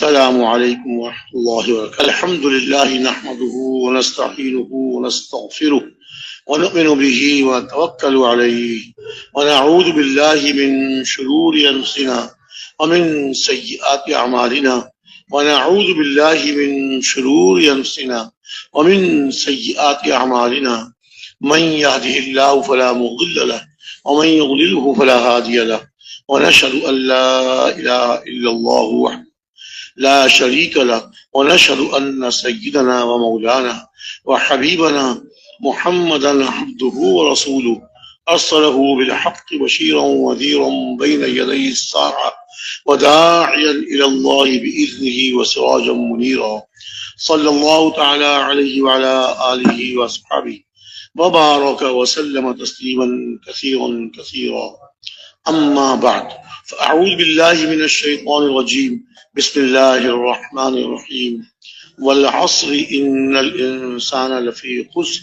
السلام علیکم ورحمۃ اللہ وبرکاتہ. الحمد للہ نحمده ونستعینه ونستغفره ونؤمن به ونتوکل علیہ ونعوذ باللہ من شرور انفسنا ومن سیئات اعمالنا ونعوذ باللہ من شرور انفسنا ومن سیئات اعمالنا من يهده الله فلا مضل له ومن يضلله فلا هادي له ونشهد ان لا اله الا الله وحده لا شريك له ونشهد أن سيدنا ومولانا وحبيبنا محمدا عبده ورسوله أرسله بالحق بشيرا ونذيرا بين يدي الساعة وداعيا إلى الله بإذنه وسراجا منيرا صلى الله تعالى عليه وعلى آله وأصحابه وبارك وسلم تسليما كثيرا كثيرا. أما بعد فأعوذ بالله من الشيطان الرجيم. بسم الله الرحمن الرحيم. والعصر إن الإنسان لفي خسر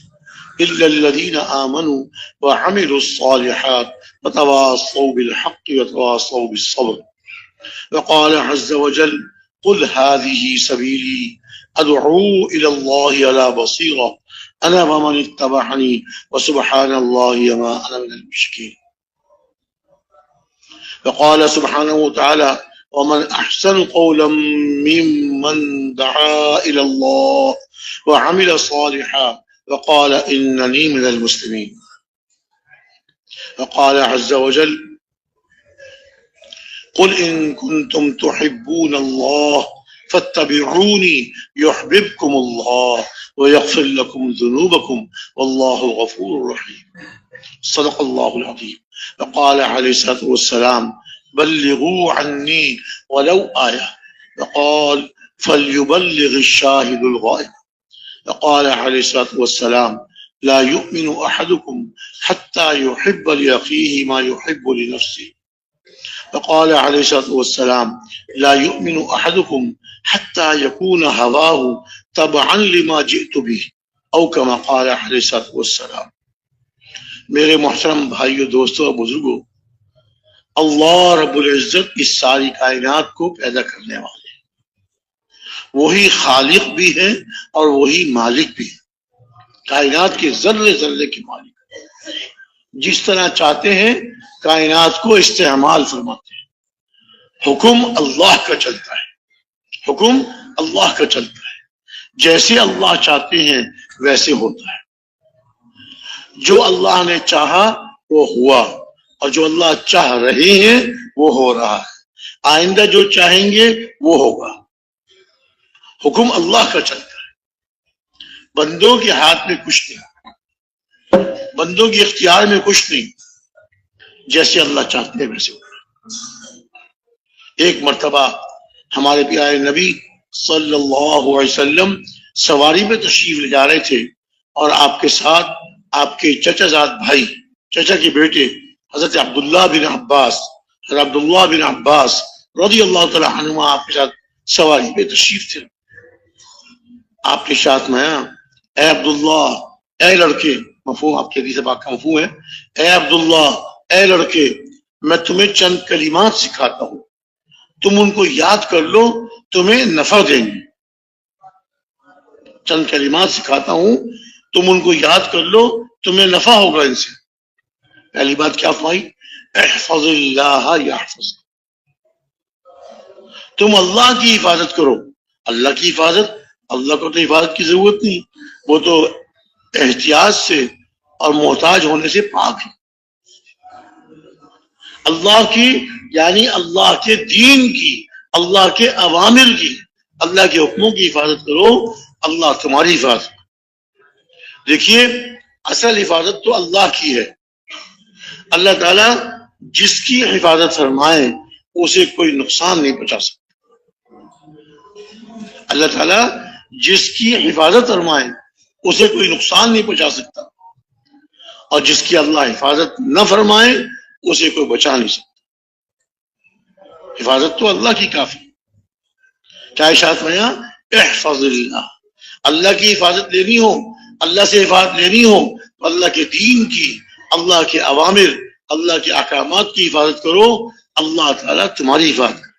إلا الذين آمنوا وعملوا الصالحات وتواصوا بالحق وتواصوا بالصبر. وقال عز وجل قل هذه سبيلي أدعو إلى الله على بصيرة أنا ومن اتبعني وسبحان الله وما أنا من المشركين. وقال سبحانه وتعالى ومن أحسن قولا ممن دعا إلى الله وعمل صالحا وقال إنني من المسلمين. وقال عز وجل قل إن كنتم تحبون الله فاتبعوني يحببكم الله ويغفر لكم ذنوبكم والله غفور رحيم. صدق الله العظيم. وقال عليه الصلاة والسلام بلغوا عني ولو آية. وقال فليبلغ الشاهد الغائب. وقال عليه الصلاة والسلام لا يؤمن أحدكم حتى يحب لأخيه ما يحب لنفسه. وقال عليه الصلاة والسلام لا يؤمن أحدكم حتى يكون هواه تبعا لما جئت به أو كما قال عليه الصلاة والسلام. میرے محترم بھائیو، دوستو اور بزرگوں، اللہ رب العزت اس ساری کائنات کو پیدا کرنے والے ہیں. وہی خالق بھی ہیں اور وہی مالک بھی ہیں. کائنات کے ذرے ذرے کے مالک ہیں. جس طرح چاہتے ہیں کائنات کو استعمال فرماتے ہیں. حکم اللہ کا چلتا ہے. حکم اللہ کا چلتا ہے. جیسے اللہ چاہتے ہیں ویسے ہوتا ہے. جو اللہ نے چاہا وہ ہوا، اور جو اللہ چاہ رہے ہیں وہ ہو رہا ہے. آئندہ جو چاہیں گے وہ ہوگا. حکم اللہ کا چلتا ہے. بندوں کے ہاتھ میں کچھ نہیں، بندوں کے اختیار میں کچھ نہیں. جیسے اللہ چاہتے ہیں ویسے ہوگا. ایک مرتبہ ہمارے پیارے نبی صلی اللہ علیہ وسلم سواری میں تشریف لے جا رہے تھے، اور آپ کے ساتھ آپ کے چچا زاد بھائی، چچا کے بیٹے حضرت عبداللہ بن عباس، حضرت عبداللہ بن عباس رضی اللہ تعالی عنہما آپ کے ساتھ سواری پہ تشریف تھے. آپ کے ساتھ میں اے عبداللہ، اے لڑکے، مفہوم آپ کے حدیث پاک کا مفہوم ہے، اے عبداللہ، اے لڑکے، میں تمہیں چند کلمات سکھاتا ہوں، تم ان کو یاد کر لو، تمہیں نفع دیں گے. چند کلمات سکھاتا ہوں، تم ان کو یاد کر لو، تمہیں نفع ہوگا ان سے. پہلی بات کیا فرمائی؟ احفظ اللہ یحفظ. تم اللہ کی حفاظت کرو. اللہ کی حفاظت، اللہ کو تو حفاظت کی ضرورت نہیں، وہ تو احتیاط سے اور محتاج ہونے سے پاک ہے. اللہ کی یعنی اللہ کے دین کی، اللہ کے اوامر کی، اللہ کے حکموں کی حفاظت کرو، اللہ تمہاری حفاظت. دیکھیے اصل حفاظت تو اللہ کی ہے. اللہ تعالیٰ جس کی حفاظت فرمائے اسے کوئی نقصان نہیں پہنچا سکتا. اللہ تعالیٰ جس کی حفاظت فرمائے اسے کوئی نقصان نہیں پہنچا سکتا، اور جس کی اللہ حفاظت نہ فرمائے اسے کوئی بچا نہیں سکتا. حفاظت تو اللہ کی کافی. کیا اشارت میں احفظ اللہ، اللہ کی حفاظت لینی ہو، اللہ سے حفاظت لینی ہو تو اللہ کے دین کی، اللہ کے اوامر، اللہ کے احکامات کی حفاظت کرو، اللہ تعالیٰ تمہاری حفاظت کرے.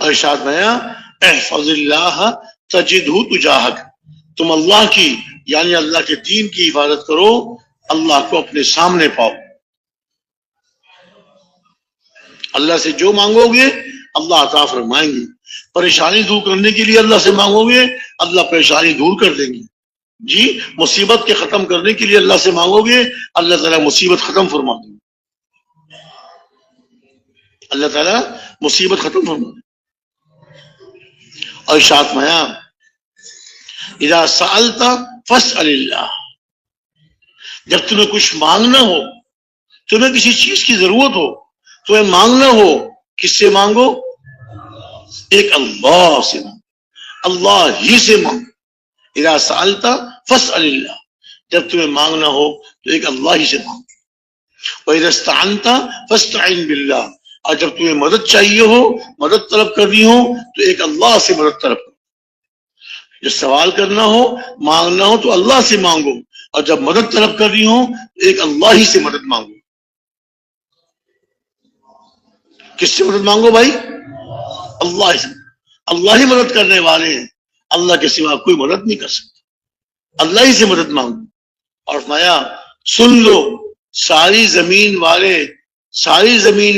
اور ارشاد میں احفظ اللہ تجدہ تجاہک، تم اللہ کی یعنی اللہ کے دین کی حفاظت کرو، اللہ کو اپنے سامنے پاؤ۔ اللہ سے جو مانگو گے اللہ عطا فرمائیں گے۔ پریشانی دور کرنے کے لیے اللہ سے مانگو گے اللہ پریشانی دور کر دیں گے۔ جی مصیبت کے ختم کرنے کے لیے اللہ سے مانگو گے اللہ تعالیٰ مصیبت ختم فرما دیں گے۔ اللہ تعالیٰ مصیبت ختم فرما دیں گے۔ اور ارشاد میں اذا سألت فاسأل اللہ، جب تمہیں کچھ مانگنا ہو، تمہیں کسی چیز کی ضرورت ہو، تمہیں مانگنا ہو، کس سے مانگو؟ ایک اللہ سے مانگو، اللہ ہی سے مانگو۔ اذا سألت فاسأل اللہ، جب تمہیں مانگنا ہو تو ایک اللہ ہی سے مانگو۔ وإذا استعنت فاستعن باللہ، اور جب تمہیں مدد چاہیے ہو، مدد طلب کرنی ہو تو ایک اللہ سے مدد طلب کرو۔ جب سوال کرنا ہو مانگنا ہو تو اللہ سے مانگو، اور جب مدد طلب کرنی ہو تو ایک اللہ ہی سے مدد مانگو۔ کس سے مدد مانگو بھائی؟ اللہ سے۔ اللہ ہی مدد کرنے والے ہیں، اللہ کے سوا کوئی مدد نہیں کر سکتا، اللہ ہی سے مدد مانگو۔ اور فرمایا سن لو، ساری زمین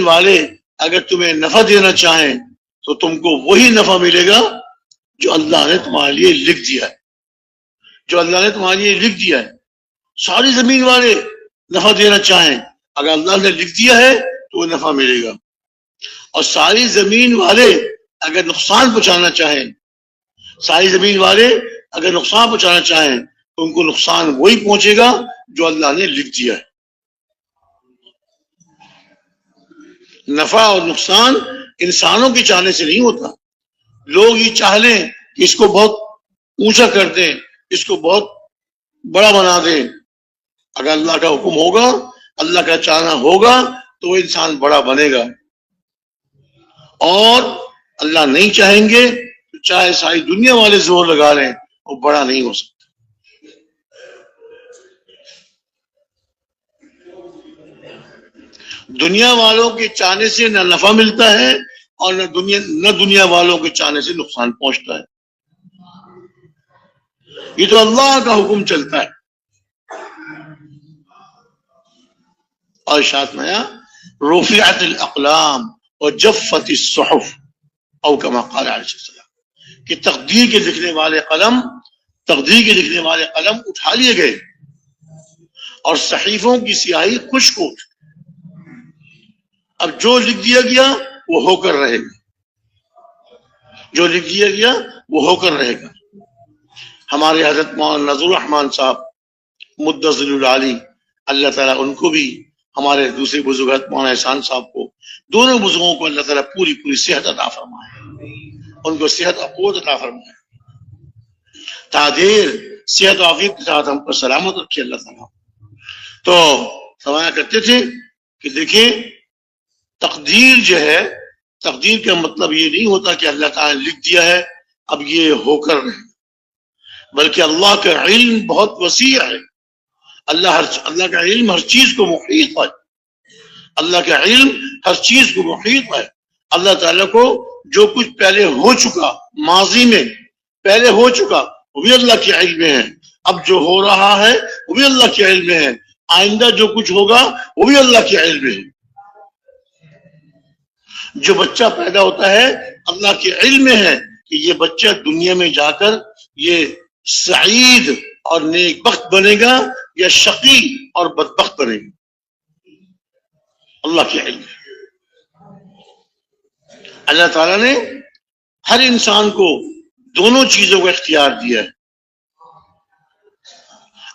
والے اگر تمہیں نفع دینا چاہیں تو تم کو وہی نفع ملے گا جو اللہ نے تمہارے لیے لکھ دیا ہے، جو اللہ نے تمہارے لیے لکھ دیا ہے۔ ساری زمین والے نفع دینا چاہیں، اگر اللہ نے لکھ دیا ہے تو وہ نفع ملے گا، اور ساری زمین والے اگر نقصان پہنچانا چاہیں، ساری زمین والے اگر نقصان پہنچانا چاہیں تو ان کو نقصان وہی پہنچے گا جو اللہ نے لکھ دیا ہے۔ نفع اور نقصان انسانوں کے چاہنے سے نہیں ہوتا۔ لوگ یہ چاہ لیں کہ اس کو بہت اونچا کر دیں، اس کو بہت بڑا بنا دیں، اگر اللہ کا حکم ہوگا، اللہ کا چاہنا ہوگا تو وہ انسان بڑا بنے گا، اور اللہ نہیں چاہیں گے تو چاہے ساری دنیا والے زور لگا لیں وہ بڑا نہیں ہو سکتا۔ دنیا والوں کے چاہنے سے نہ نفع ملتا ہے اور نہ دنیا والوں کے چاہنے سے نقصان پہنچتا ہے، یہ تو اللہ کا حکم چلتا ہے۔ اور ارشاد میں رفعت الاقلام وجفت الصحف او کما قال علیہ السلام، کہ تقدیر کے لکھنے والے قلم اٹھا لیے گئے اور صحیفوں کی سیاہی خشک ہو چکی۔ اب جو لکھ دیا گیا وہ ہو کر رہے گا، جو لکھ دیا گیا وہ ہو کر رہے گا۔ ہمارے حضرت مولانا نذر الرحمان صاحب مدظل العالی، اللہ تعالیٰ ان کو بھی، ہمارے دوسرے بزرگ مولانا احسان صاحب کو، دونوں بزرگوں کو اللہ تعالیٰ پوری صحت عطا فرمائے، ان کو صحت اور قوت عطا فرمائے، تادیر صحت و عافیت کے ساتھ ہم پر سلامت رکھے اللہ تعالیٰ۔ تو فرمایا کرتے تھے کہ دیکھیں تقدیر جو ہے، تقدیر کا مطلب یہ نہیں ہوتا کہ اللہ تعالیٰ نے لکھ دیا ہے اب یہ ہو کر رہے، بلکہ اللہ کا علم بہت وسیع ہے۔ اللہ کا علم ہر چیز کو محیط ہے، اللہ کا علم ہر چیز کو محیط ہے۔ اللہ تعالیٰ کو جو کچھ پہلے ہو چکا، ماضی میں پہلے ہو چکا، وہ بھی اللہ کے علم میں ہے، اب جو ہو رہا ہے وہ بھی اللہ کے علم میں ہے، آئندہ جو کچھ ہوگا وہ بھی اللہ کے علم میں ہے۔ جو بچہ پیدا ہوتا ہے اللہ کے علم میں ہے کہ یہ بچہ دنیا میں جا کر یہ سعید اور نیک بخت بنے گا یا شقی اور بدبخت بنے گا، اللہ کے علم ہے۔ اللہ تعالیٰ نے ہر انسان کو دونوں چیزوں کا اختیار دیا ہے،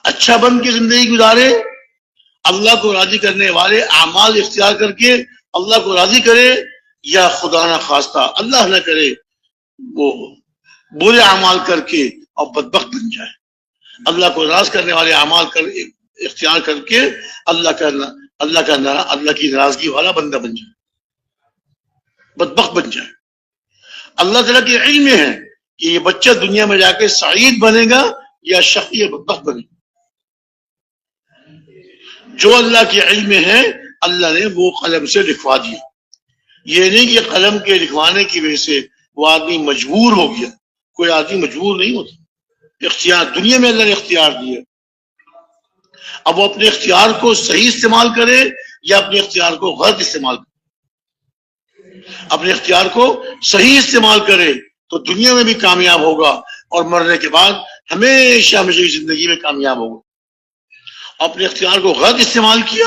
اچھا بن کے زندگی گزارے، اللہ کو راضی کرنے والے اعمال اختیار کر کے اللہ کو راضی کرے، یا خدا نہ خواستہ اللہ نہ کرے وہ برے اعمال کر کے اور بدبخت بن جائے، اللہ کو راضی کرنے والے اعمال اختیار کر کے اللہ کی ناراضگی والا بندہ بن جائے، بدبخت بن جائے۔ اللہ تعالیٰ کے علم میں ہے کہ یہ بچہ دنیا میں جا کے سعید بنے گا یا شقی یا بدبخت بنے گا۔ جو اللہ کے علم میں ہے اللہ نے وہ قلم سے لکھوا دیا، یہ نہیں کہ قلم کے لکھوانے کی وجہ سے وہ آدمی مجبور ہو گیا. کوئی آدمی مجبور نہیں ہوتا. اختیار دنیا میں اللہ نے اختیار دیا. اب وہ اپنے اختیار کو صحیح استعمال کرے یا اپنے اختیار کو غلط استعمال کرے. اپنے اختیار کو صحیح استعمال کرے تو دنیا میں بھی کامیاب ہوگا اور مرنے کے بعد ہمیشہ ہمیشہ کی زندگی میں کامیاب ہوگا. اپنے اختیار کو غلط استعمال کیا،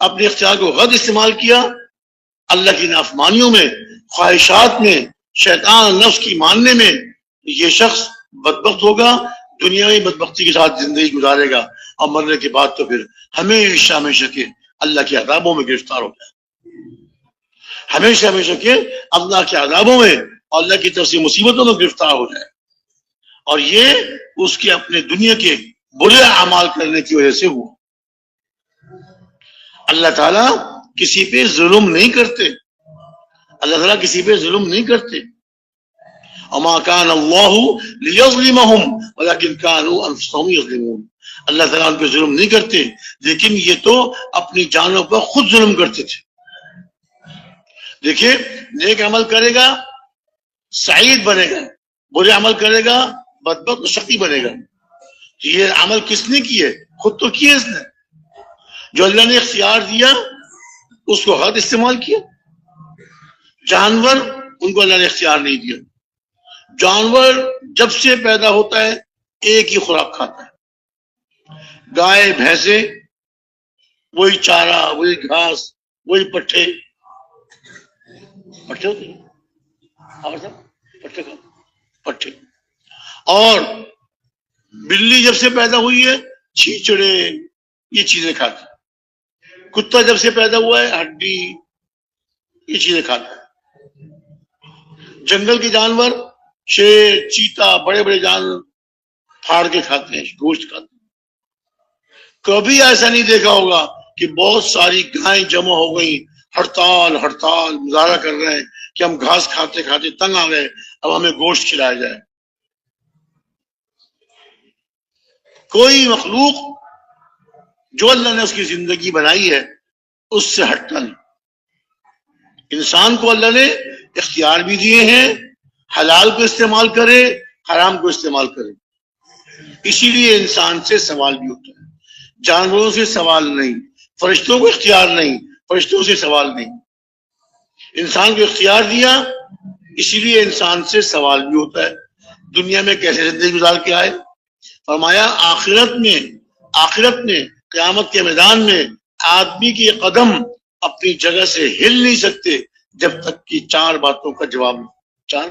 اپنے اختیار کو غلط استعمال کیا اللہ کی نافرمانیوں میں، خواہشات میں، شیطان نفس کی ماننے میں، یہ شخص بدبخت ہوگا. دنیا میں بدبختی کے ساتھ زندگی گزارے گا اور مرنے کے بعد تو پھر ہمیشہ ہمیشہ کے اللہ کے عذابوں میں گرفتار ہو جائے. ہمیشہ ہمیشہ کے اللہ کے عذابوں میں اور اللہ کی طرف سے مصیبتوں میں گرفتار ہو جائے. اور یہ اس کے اپنے دنیا کے برے اعمال کرنے کی وجہ سے ہوا. اللہ تعالیٰ کسی پہ ظلم نہیں کرتے. اللہ تعالیٰ کسی پہ ظلم نہیں کرتے. وما كان الله ليظلمهم ولكن كانوا انفسهم يظلمون. اللہ تعالیٰ ان پہ ظلم نہیں کرتے لیکن یہ تو اپنی جانوں پر خود ظلم کرتے تھے. دیکھیے، نیک عمل کرے گا سعید بنے گا، برے عمل کرے گا بدبخت و شقی بنے گا. یہ عمل کس نے کیے؟ خود تو کیے اس نے. جو اللہ نے اختیار دیا اس کو غلط استعمال کیا. جانور، ان کو اللہ نے اختیار نہیں دیا. جانور جب سے پیدا ہوتا ہے ایک ہی خوراک کھاتا ہے. گائے بھینسیں وہی چارہ، وہی گھاس، وہی پٹھے ہوتے ہیں. پٹھے. اور بلی جب سے پیدا ہوئی ہے چھیچڑے یہ چیزیں کھاتی. کتا جب سے پیدا ہوا ہے ہڈی یہ چیزیں کھاتا ہے. جنگل کے جانور شیر، چیتا، بڑے بڑے جانور پھاڑ کے کھاتے ہیں، گوشت کھاتے ہیں. کبھی ایسا نہیں دیکھا ہوگا کہ بہت ساری گائیں جمع ہو گئی، ہڑتال مظاہرہ کر رہے ہیں کہ ہم گھاس کھاتے کھاتے تنگ آ گئے، اب ہمیں گوشت کھلایا جائے. کوئی مخلوق جو اللہ نے اس کی زندگی بنائی ہے اس سے ہٹتا نہیں. انسان کو اللہ نے اختیار بھی دیے ہیں، حلال کو استعمال کرے، حرام کو استعمال کرے. اسی لیے انسان سے سوال بھی ہوتا ہے. جانوروں سے سوال نہیں، فرشتوں کو اختیار نہیں، فرشتوں سے سوال نہیں. انسان کو اختیار دیا اسی لیے انسان سے سوال بھی ہوتا ہے. دنیا میں کیسے زندگی گزار کے آئے؟ فرمایا آخرت میں قیامت کے میدان میں آدمی کے قدم اپنی جگہ سے ہل نہیں سکتے جب تک کہ چار باتوں کا جواب نہیں. چار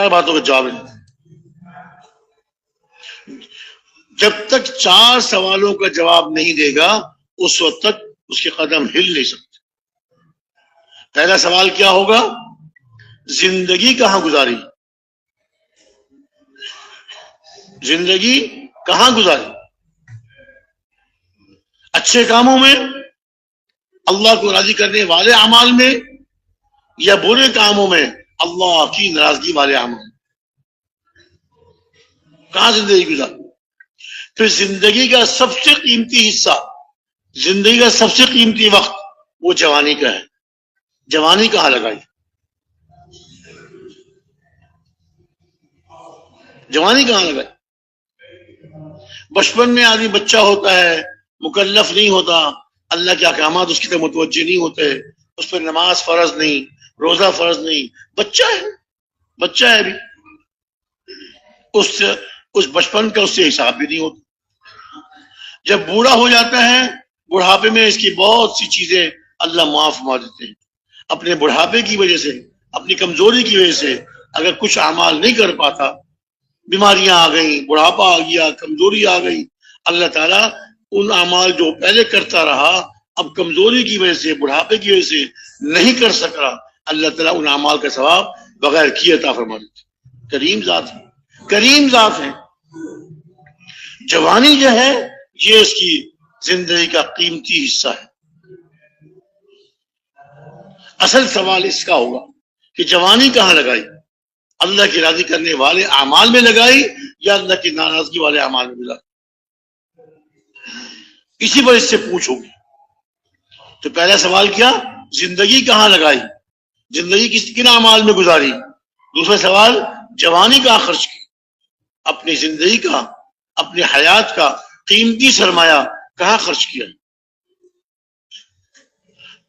باتوں کا جواب نہیں. جب تک چار سوالوں کا جواب نہیں دے گا اس وقت تک اس کے قدم ہل نہیں سکتے. پہلا سوال کیا ہوگا؟ زندگی کہاں گزاری؟ زندگی کہاں گزاری؟ اچھے کاموں میں، اللہ کو راضی کرنے والے اعمال میں، یا برے کاموں میں اللہ کی ناراضگی والے اعمال میں؟ کہاں زندگی گزاری؟ پھر زندگی کا سب سے قیمتی حصہ، زندگی کا سب سے قیمتی وقت وہ جوانی کا ہے. جوانی کہاں لگائی؟ جوانی کہاں لگائی؟ بچپن میں آدمی بچہ ہوتا ہے، مکلف نہیں ہوتا، اللہ کے احکامات اس کی طرف متوجہ نہیں ہوتے، اس پر نماز فرض نہیں، روزہ فرض نہیں، بچہ ہے ابھی. اس بچپن کا اس سے حساب بھی نہیں ہوتا. جب بوڑھا ہو جاتا ہے، بڑھاپے میں اس کی بہت سی چیزیں اللہ معاف فرما دیتے ہیں. اپنے بڑھاپے کی وجہ سے، اپنی کمزوری کی وجہ سے اگر کچھ اعمال نہیں کر پاتا، بیماریاں آ گئیں، بڑھاپا آ گیا، کمزوری آ گئی، اللہ تعالیٰ ان اعمال جو پہلے کرتا رہا اب کمزوری کی وجہ سے، بڑھاپے کی وجہ سے نہیں کر سکا، اللہ تعالیٰ ان اعمال کا ثواب بغیر کیے عطا فرما دیتے. کریم ذات ہے. جوانی جو ہے یہ اس کی زندگی کا قیمتی حصہ ہے. اصل سوال اس کا ہوگا کہ جوانی کہاں لگائی؟ اللہ کی راضی کرنے والے اعمال میں لگائی یا اللہ کی ناراضگی والے اعمال میں لگائی؟ اسی پر اس سے پوچھو گی. تو پہلا سوال کیا؟ زندگی کہاں لگائی؟ زندگی کن اعمال میں گزاری. دوسرا سوال جوانی کہاں خرچ کی, اپنی زندگی کا اپنی حیات کا قیمتی سرمایہ کہاں خرچ کیا.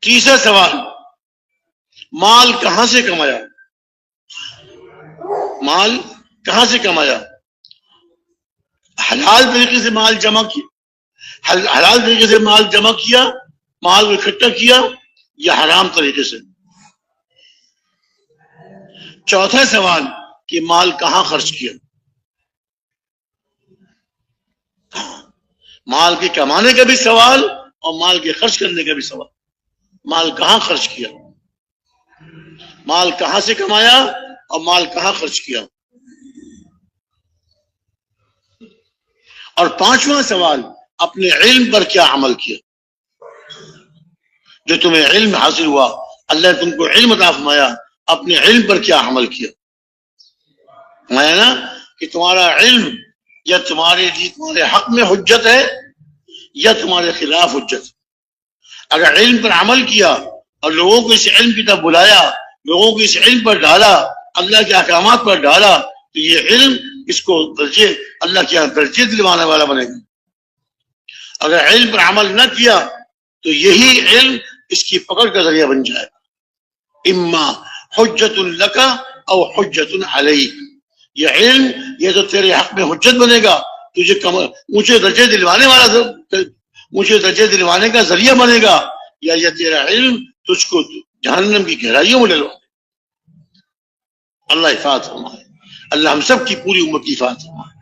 تیسرا سوال مال کہاں سے کمایا, مال کہاں سے کمایا. حلال طریقے سے مال جمع کیا, حلال طریقے سے مال جمع کیا, مال کو اکٹھا کیا, یا حرام طریقے سے. چوتھا سوال کہ مال کہاں خرچ کیا, مال کے کمانے کا بھی سوال اور مال کے خرچ کرنے کا بھی سوال. مال کہاں خرچ کیا, مال کہاں سے کمایا اور مال کہاں خرچ کیا. اور پانچواں سوال اپنے علم پر کیا عمل کیا. جو تمہیں علم حاصل ہوا, اللہ نے تم کو علم عطا فرمایا, اپنے علم پر کیا عمل کیا. میں نا کہ تمہارا علم یا تمہارے لیے تمہارے حق میں حجت ہے یا تمہارے خلاف حجت. اگر علم پر عمل کیا اور لوگوں کو اس علم کی طرف بلایا, لوگوں کو اس علم پر ڈالا, اللہ کے احکامات پر ڈالا, تو یہ علم اس کو درجے اللہ کے یہاں درجے دلوانے والا بنے گا. اگر علم پر عمل نہ کیا تو یہی علم اس کی پکڑ کا ذریعہ بن جائے گا. اما حجت لک او حجت علیک, یہ علم یہ تو تیرے حق میں حجت بنے گا, تجھے اونچے درجے دلوانے والا, اونچے درجے دلوانے کا ذریعہ بنے گا, یا یہ تیرا علم تجھ کو جہنم کی گہرائیوں میں ڈلوا. اللہ حفاظ فرمائے, اللہ ہم سب کی پوری امت کی حفاظ فرمائے.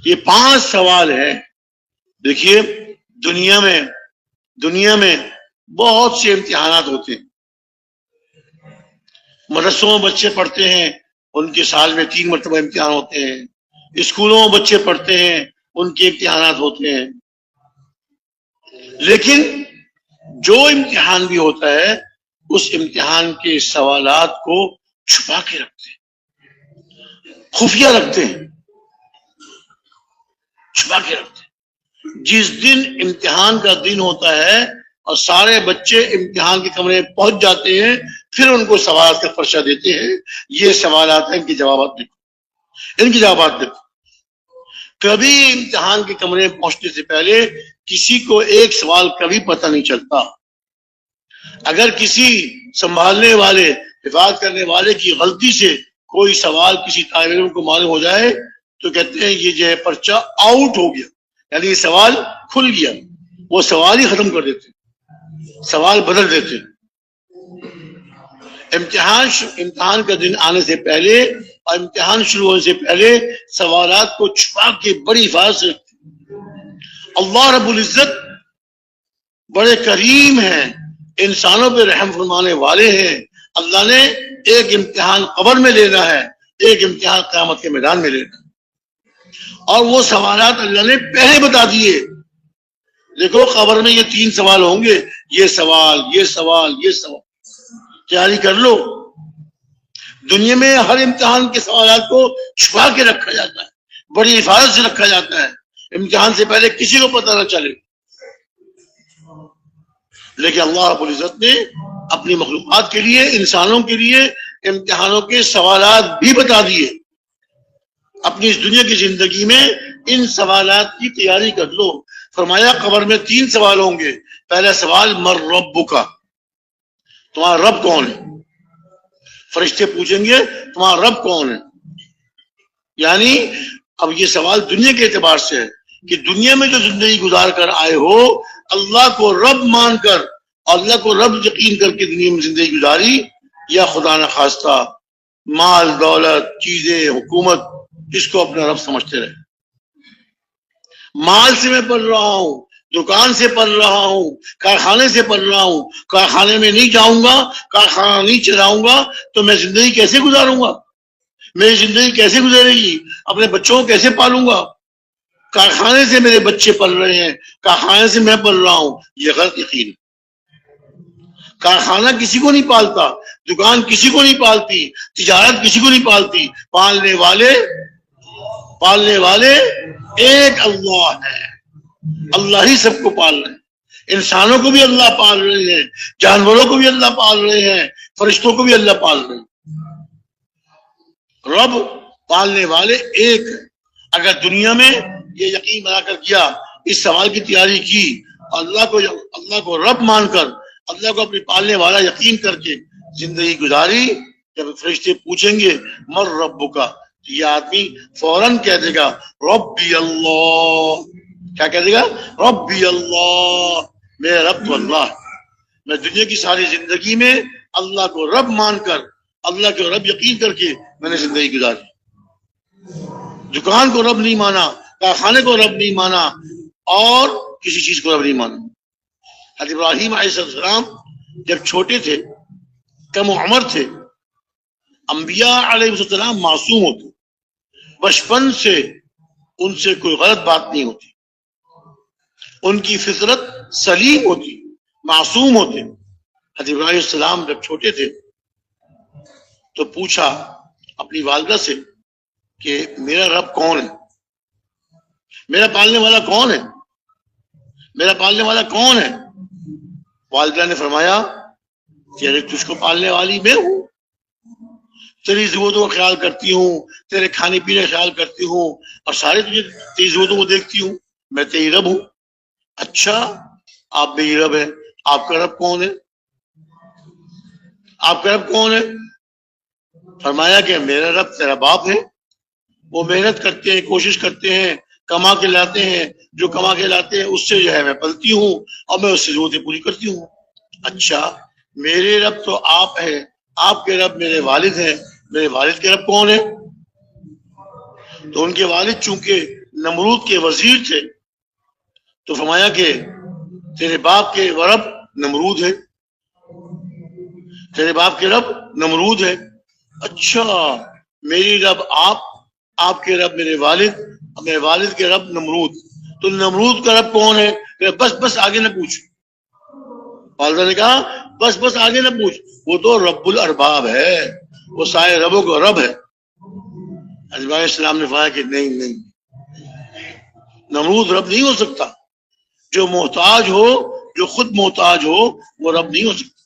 یہ 5 سوال ہیں. دیکھیے دنیا میں بہت سے امتحانات ہوتے ہیں. مدرسوں میں بچے پڑھتے ہیں, ان کے سال میں 3 مرتبہ امتحان ہوتے ہیں. اسکولوں میں بچے پڑھتے ہیں, ان کے امتحانات ہوتے ہیں. لیکن جو امتحان بھی ہوتا ہے اس امتحان کے سوالات کو چھپا کے رکھتے ہیں, خفیہ رکھتے ہیں, چھپا کے رکھتے ہیں. جس دن امتحان کا دن ہوتا ہے اور سارے بچے امتحان کے کمرے میں پہنچ جاتے ہیں, پھر ان کو سوالات کا پرچہ دیتے ہیں. یہ سوالات ہیں, ان کے جوابات دیکھو, ان کے جوابات دیکھو. کبھی امتحان کے کمرے میں پہنچنے سے پہلے کسی کو ایک سوال کبھی پتہ نہیں چلتا. اگر کسی سنبھالنے والے, حفاظت کرنے والے کی غلطی سے کوئی سوال کسی طالب علم کو معلوم ہو جائے تو کہتے ہیں یہ جو ہے پرچہ آؤٹ ہو گیا, یعنی یہ سوال کھل گیا. وہ سوال ہی ختم کر دیتے, سوال بدل دیتے. امتحان کا دن آنے سے پہلے اور امتحان شروع ہونے سے پہلے سوالات کو چھپا کے بڑی حفاظت سے رکھتے. اللہ رب العزت بڑے کریم ہیں, انسانوں پہ رحم فرمانے والے ہیں. اللہ نے ایک امتحان قبر میں لینا ہے, ایک امتحان قیامت کے میدان میں لینا ہے, اور وہ سوالات اللہ نے پہلے بتا دیے. دیکھو قبر میں یہ 3 سوال ہوں گے, یہ سوال, یہ سوال, یہ سوال, تیاری کر لو. دنیا میں ہر امتحان کے سوالات کو چھپا کے رکھا جاتا ہے, بڑی حفاظت سے رکھا جاتا ہے, امتحان سے پہلے کسی کو پتہ نہ چلے. لیکن اللہ رب العزت نے اپنی مخلوقات کے لیے, انسانوں کے لیے امتحانوں کے سوالات بھی بتا دیے. اپنی اس دنیا کی زندگی میں ان سوالات کی تیاری کر لو. فرمایا قبر میں 3 سوال ہوں گے. پہلا سوال مر ربک, تمہارا رب کون ہے. فرشتے پوچھیں گے تمہارا رب کون ہے. یعنی اب یہ سوال دنیا کے اعتبار سے ہے کہ دنیا میں جو زندگی گزار کر آئے ہو, اللہ کو رب مان کر, اللہ کو رب یقین کر کے دنیا میں زندگی گزاری, یا خدا نخواستہ مال دولت چیزیں حکومت اس کو اپنا رب سمجھتے رہے. مال سے میں پڑھ رہا ہوں, دکان سے پڑھ رہا ہوں, کارخانے سے پڑھ رہا ہوں, کارخانے میں نہیں جاؤں گا, کارخانہ نہیں چلاؤں گا تو میں زندگی کیسے گزاروں گا, میری زندگی کیسے گزرے گی, اپنے بچوں کو کیسے پالوں گا. کارخانے سے میرے بچے پل رہے ہیں, کارخانے سے میں پل رہا ہوں, یہ غلط یقین. کارخانہ کسی کو نہیں پالتا, دکان کسی کو نہیں پالتی, تجارت کسی کو نہیں پالتی. پالنے والے ایک اللہ ہے. اللہ ہی سب کو پال رہے ہیں. انسانوں کو بھی اللہ پال رہے ہیں, جانوروں کو بھی اللہ پال رہے ہیں, فرشتوں کو بھی اللہ پال رہے ہیں. رب پالنے والے ایک ہے. اگر دنیا میں یہ یقین بنا کر کیا، اس سوال کی تیاری کی، اللہ کو رب مان کر، اللہ کو اپنے پالنے والا یقین کر کے زندگی گزاری، جب فرشتے پوچھیں گے مر رب کا، یہ آدمی فوراً کہہ دے گا ربی اللہ. کیا کہہ دے گا؟ ربی اللہ، میرا رب تو اللہ. میں دنیا کی ساری زندگی میں اللہ کو رب مان کر، اللہ کو رب یقین کر کے میں نے زندگی گزاری. دکان کو رب نہیں مانا، کارخانے کو رب نہیں مانا، اور کسی چیز کو رب نہیں مانا. حضرت ابراہیم علیہ السلام جب چھوٹے تھے، کم عمر تھے، انبیاء علیہ السلام معصوم ہوتے، بچپن سے ان سے کوئی غلط بات نہیں ہوتی، ان کی فطرت سلیم ہوتی، معصوم ہوتے. حضرت ابراہیم علیہ السلام جب چھوٹے تھے تو پوچھا اپنی والدہ سے کہ میرا رب کون ہے، میرا پالنے والا کون ہے، میرا پالنے والا کون ہے. والدہ نے فرمایا کہ تجھ کو پالنے والی میں ہوں، تیری ضرورتوں کا خیال کرتی ہوں، تیرے کھانے پینے کا خیال کرتی ہوں، اور سارے تجھے تیری ضرورتوں کو دیکھتی ہوں، میں تیری رب ہوں. اچھا آپ میری رب ہے، آپ کا رب کون ہے؟ آپ کا رب کون ہے؟ فرمایا کہ میرا رب تیرا باپ ہے، وہ محنت کرتے ہیں، کوشش کرتے ہیں، کما کے لاتے ہیں، جو کما کے لاتے ہیں اس سے جو ہے میں پلتی ہوں اور میں اس سے ضرورتیں پوری کرتی ہوں. اچھا میرے رب تو آپ ہیں، آپ کے رب میرے والد ہیں، میرے والد کے رب کون ہے؟ تو ان کے والد چونکہ نمرود کے وزیر تھے تو فرمایا کہ تیرے باپ کے رب نمرود ہے، تیرے باپ کے رب نمرود ہے. اچھا میری رب آپ کے رب میرے والد، میرے والد کے رب نمرود، تو نمرود کا رب کون ہے؟ کہ بس آگے نہ پوچھ. والدہ نے کہا بس آگے نہ پوچھ، وہ تو رب الارباب ہے، وہ سارے ربوں کا رب ہے. حضرت علیہ السلام نے فرمایا کہ نہیں، نمرود رب نہیں ہو سکتا. جو محتاج ہو، جو خود محتاج ہو، وہ رب نہیں ہو سکتا.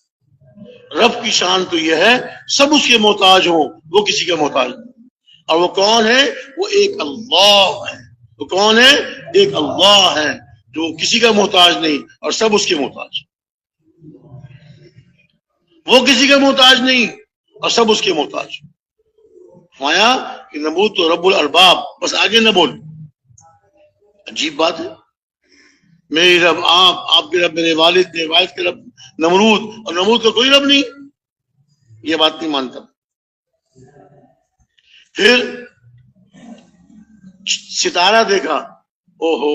رب کی شان تو یہ ہے سب اس کے محتاج ہوں، وہ کسی کا محتاج نہیں. اور وہ کون ہے؟ وہ ایک اللہ ہے. وہ کون ہے؟ ایک اللہ ہے جو کسی کا محتاج نہیں اور سب اس کے محتاج. وہ کسی کا محتاج نہیں اور سب اس کے محتاج. فرمایا کہ نمرود تو رب الارباب، بس آگے نہ بول. عجیب بات ہے، میری رب آپ کے رب میرے والد، میرے والد کے رب نمرود، اور نمرود کا کوئی رب نہیں. یہ بات نہیں مانتا. پھر ستارہ دیکھا، اوہو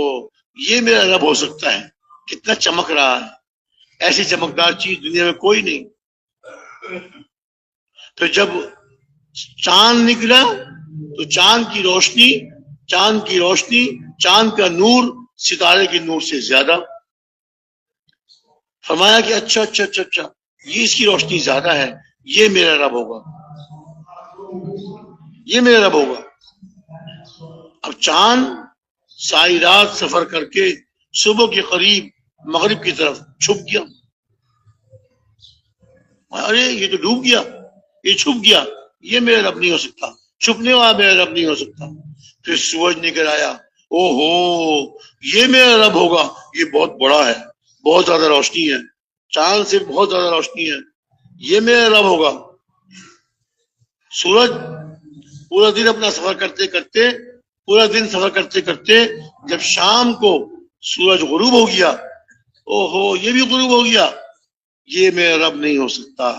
یہ میرا رب ہو سکتا ہے، کتنا چمک رہا ہے، ایسی چمکدار چیز دنیا میں کوئی نہیں. پھر جب چاند نکلا تو چاند کی روشنی چاند کا نور ستارے کے نور سے زیادہ. فرمایا کہ اچھا یہ اس کی روشنی زیادہ ہے، یہ میرا رب ہوگا، یہ میرا رب ہوگا. اب چاند ساری رات سفر کر کے صبح کے قریب مغرب کی طرف چھپ گیا. ارے یہ تو ڈوب گیا، یہ چھپ گیا، یہ میرا رب نہیں ہو سکتا، چھپنے والا میرا رب نہیں ہو سکتا. پھر سورج نکل آیا، او ہو یہ میرا رب ہوگا، یہ بہت بڑا ہے، بہت زیادہ روشنی ہے، چاند سے بہت زیادہ روشنی ہے، یہ میرا رب ہوگا. سورج پورا دن اپنا سفر کرتے کرتے جب شام کو سورج غروب ہو گیا، او ہو یہ بھی غروب ہو گیا، یہ میرا رب نہیں ہو سکتا.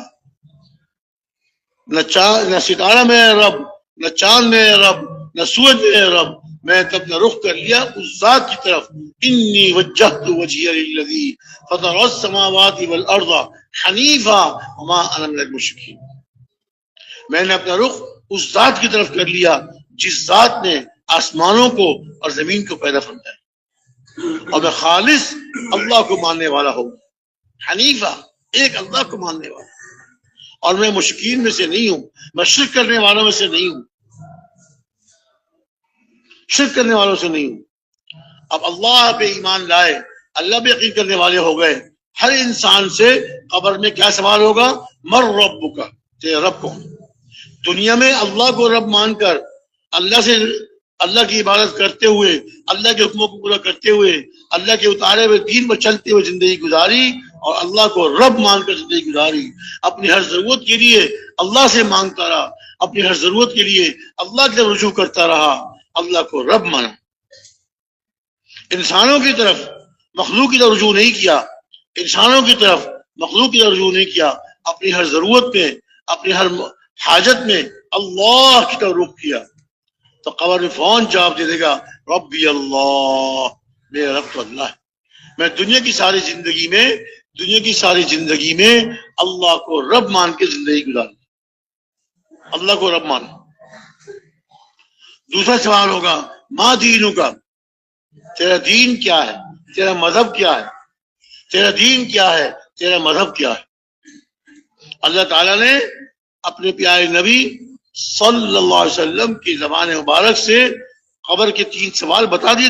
نہ ستارہ میرا رب، نہ چاند میرا رب، نہ سورج میرا رب. میں نے اپنا رخ کر لیا اس ذات کی طرف، انی وجہت وجہی للذی فطر السماوات والارض حنیفا وما انا من المشرکین. میں نے اپنا رخ اس ذات کی طرف کر لیا جس ذات نے آسمانوں کو اور زمین کو پیدا فرمایا، اور میں خالص اللہ کو ماننے والا ہوں. حنیفہ، ایک اللہ کو ماننے والا، اور میں مشرکین میں سے نہیں ہوں، میں شرک کرنے والوں میں سے نہیں ہوں، شرک کرنے والوں سے نہیں ہوں. اب اللہ پہ ایمان لائے، اللہ پہ یقین کرنے والے ہو گئے، ہر انسان سے قبر میں کیا سوال ہوگا؟ مر ربک، تیرا رب کون؟ دنیا میں اللہ کو رب مان کر اللہ کی عبادت کرتے ہوئے، اللہ کے حکموں کو پورا کرتے ہوئے، اللہ کے اتارے ہوئے دین پر چلتے ہوئے زندگی گزاری، اور اللہ کو رب مان کر زندگی گزاری. اپنی ہر ضرورت کے لیے اللہ سے مانگتا رہا، اپنی ہر ضرورت کے لیے اللہ کی طرف رجوع کرتا رہا، اللہ کو رب مانا. انسانوں کی طرف مخلوق کی طرف رجوع نہیں کیا، انسانوں کی طرف مخلوق کی طرف رجوع نہیں کیا، اپنی ہر ضرورت میں، اپنی ہر حاجت میں اللہ کی طرف رخ کیا. تو قبر میں فون جواب دے دے گا ربی اللہ، میرا رب تو اللہ ہے. میں دنیا کی ساری زندگی میں اللہ کو رب مان کے زندگی گزاری، اللہ کو رب مان. دوسرا سوال ہوگا ما دینوں کا، تیرا دین کیا ہے، تیرا مذہب کیا ہے، تیرا دین کیا ہے، تیرا مذہب کیا ہے. اللہ تعالیٰ نے اپنے پیارے نبی صلی اللہ علیہ وسلم کی زبان مبارک سے قبر کے 3 سوال بتا دیے.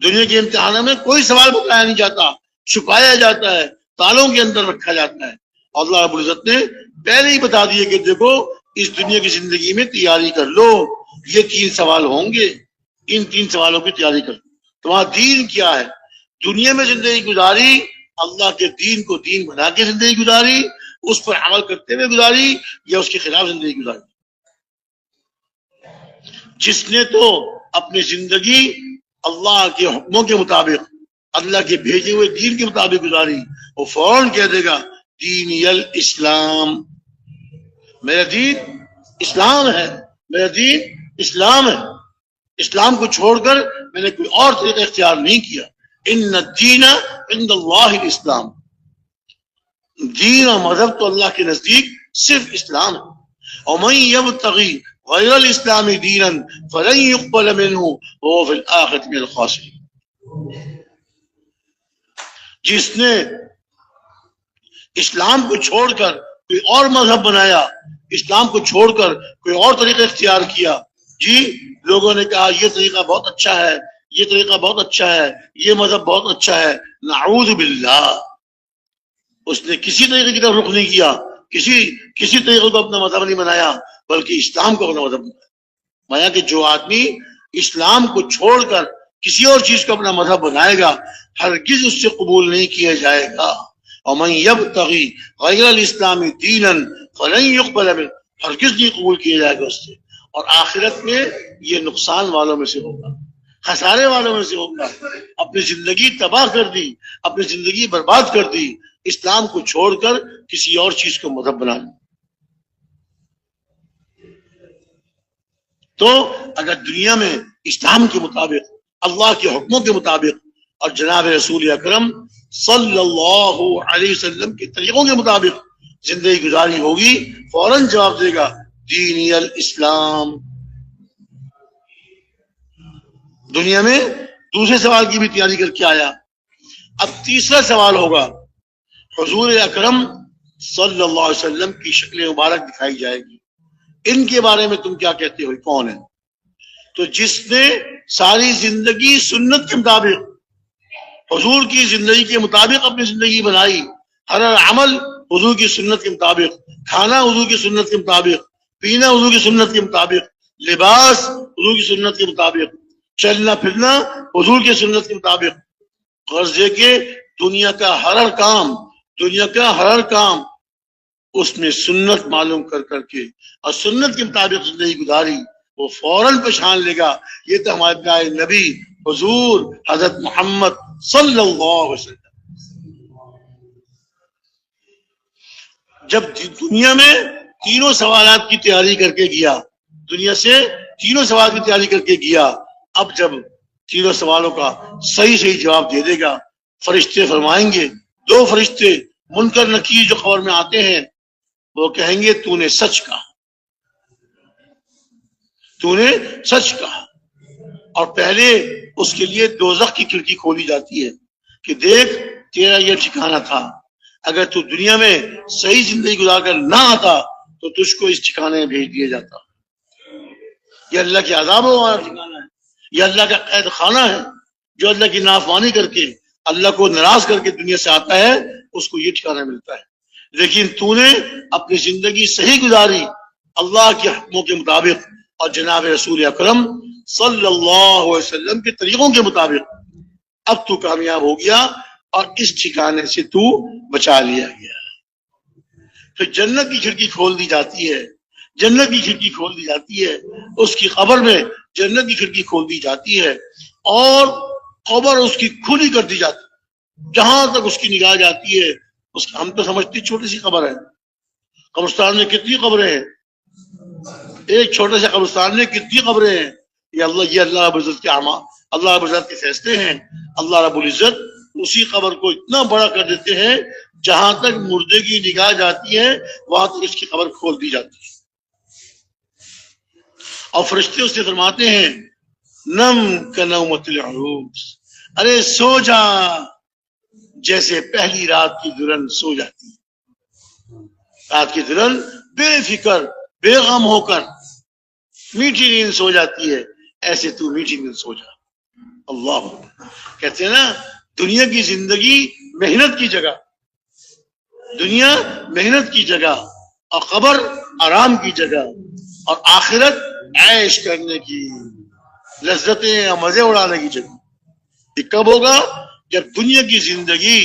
دنیا کے امتحانوں میں کوئی سوال بتایا نہیں جاتا، چھپایا جاتا ہے، تالوں کے اندر رکھا جاتا ہے. اللہ رب العزت نے پہلے ہی بتا دیے کہ دیکھو اس دنیا کی زندگی میں تیاری کر لو، یہ 3 سوال ہوں گے، ان 3 سوالوں کی تیاری کر لو. تمہارا دین کیا ہے؟ دنیا میں زندگی گزاری، اللہ کے دین کو دین بنا کے زندگی گزاری، اس پر عمل کرتے ہوئے گزاری، یا اس کے خلاف زندگی گزاری. جس نے تو اپنی زندگی اللہ کے حکموں کے مطابق، اللہ کے بھیجے ہوئے دین کے مطابق گزاری، وہ فوراً کہہ دے گا دینی الاسلام، میرا دین اسلام ہے، میرا دین اسلام ہے. اسلام کو چھوڑ کر میں نے کوئی اور طریقہ اختیار نہیں کیا. ان الدین عند اللہ الاسلام، دین اور مذہب تو اللہ کے نزدیک صرف اسلام ہے. ومن یبتغی غیر الاسلام دینا فلن يقبل منه وهو في الآخرة من الخاسرین. جس نے اسلام کو چھوڑ کر کوئی اور مذہب بنایا، اسلام کو چھوڑ کر کوئی اور طریقہ اختیار کیا، جی لوگوں نے کہا یہ طریقہ بہت اچھا ہے، یہ طریقہ بہت اچھا ہے، یہ مذہب بہت اچھا ہے، نعوذ باللہ. اس نے کسی طریقے کی طرف رخ نہیں کیا، کسی طریقے کو اپنا مذہب نہیں بنایا، بلکہ اسلام کو اپنا مذہب بنایا. مایا کہ جو آدمی اسلام کو چھوڑ کر کسی اور چیز کو اپنا مذہب بنائے گا، ہرگز اس سے قبول نہیں کیا جائے گا. ومن یبتغی غیر الاسلام دینا فلن يقبل منه، ہرگز نہیں قبول کیا جائے گا اس سے. اور آخرت میں یہ نقصان والوں میں سے ہوگا، خسارے والوں میں سے ہوگا. اپنی زندگی تباہ کر دی، اپنی زندگی برباد کر دی، اسلام کو چھوڑ کر کسی اور چیز کو مذہب بنا لی. تو اگر دنیا میں اسلام کے مطابق، اللہ کے حکموں کے مطابق اور جناب رسول اکرم صلی اللہ علیہ وسلم کے طریقوں کے مطابق زندگی گزاری ہوگی، فوراً جواب دے گا دینی الاسلام. دنیا میں دوسرے سوال کی بھی تیاری کر کے آیا. اب تیسرا سوال ہوگا، حضور اکرم صلی اللہ علیہ وسلم کی شکل مبارک دکھائی جائے گی، ان کے بارے میں تم کیا کہتے ہو، کون ہے؟ تو جس نے ساری زندگی سنت کے مطابق، حضور کی زندگی کے مطابق اپنی زندگی بنائی، ہر عمل حضور کی سنت کے مطابق، کھانا حضور کی سنت کے مطابق، پینا حضور کی سنت کے مطابق، لباس حضور کی سنت کے مطابق، چلنا پھرنا حضور کی سنت کے مطابق، غرض یہ کہ دنیا کا ہر کام اس میں سنت معلوم کر کے اور سنت کے مطابق زندگی گزاری، وہ فوراً پہچان لے گا یہ تو ہمارے پیارے نبی حضور حضرت محمد صلی اللہ علیہ وسلم. جب دنیا میں تینوں سوالات کی تیاری کر کے گیا، دنیا سے تینوں سوال کی تیاری کر کے گیا، اب جب تینوں سوالوں کا صحیح جواب دے دے گا، فرشتے فرمائیں گے، 2 فرشتے منکر نکیر جو خبر میں آتے ہیں، وہ کہیں گے تو نے سچ کہا، تو نے سچ کہا. اور پہلے اس کے لیے دوزخ کی کھڑکی کھولی جاتی ہے کہ دیکھ تیرا یہ ٹھکانہ تھا، اگر تو دنیا میں صحیح زندگی گزار کر نہ آتا تو تجھ کو اس ٹھکانے میں بھیج دیا جاتا. یہ اللہ کے عذاب والا ٹھکانہ ہے، یہ اللہ کا قید خانہ ہے. جو اللہ کی نافرمانی کر کے اللہ کو ناراض کر کے دنیا سے آتا ہے اس کو یہ ٹھکانہ ملتا ہے. لیکن تو نے اپنی زندگی صحیح گزاری اللہ کے حکموں کے مطابق اور جناب رسول اکرم صلی اللہ علیہ وسلم کے طریقوں کے مطابق، اب تو کامیاب ہو گیا اور اس ٹھکانے سے تو بچا لیا گیا. پھر جنت کی کھڑکی کھول دی جاتی ہے، جنت کی کھڑکی کھول دی جاتی ہے، اس کی قبر میں جنت کی کھڑکی کھول دی جاتی ہے اور قبر اس کی کھلی کر دی جاتی ہے. جہاں تک اس کی نگاہ جاتی ہے ہم تو سمجھتے چھوٹی سی قبر ہے. قبرستان میں کتنی قبریں ہیں؟ ایک چھوٹے سے قبرستان میں کتنی قبریں ہیں؟ یہ اللہ رب العزت کے اعمال، اللہ رب العزت کے فیصلے ہیں. اللہ رب العزت اسی قبر کو اتنا بڑا کر دیتے ہیں جہاں تک مردے کی نگاہ جاتی ہے وہاں تک اس کی قبر کھول دی جاتی ہے. اور فرشتے اس سے فرماتے ہیں نم کنومت العروس، ارے سو جا جیسے پہلی رات کی دلہن سو جاتی ہے. رات کی دلہن بے فکر بے غم ہو کر میٹھی نیند سو جاتی ہے، ایسے تو میٹھی نیند سو جا. اللہ کہتے ہیں نا دنیا کی زندگی محنت کی جگہ، دنیا محنت کی جگہ اور قبر آرام کی جگہ اور آخرت عیش کرنے کی، لذتیں اور مزے اڑانے کی جگہ. یہ کب ہوگا؟ جب دنیا کی زندگی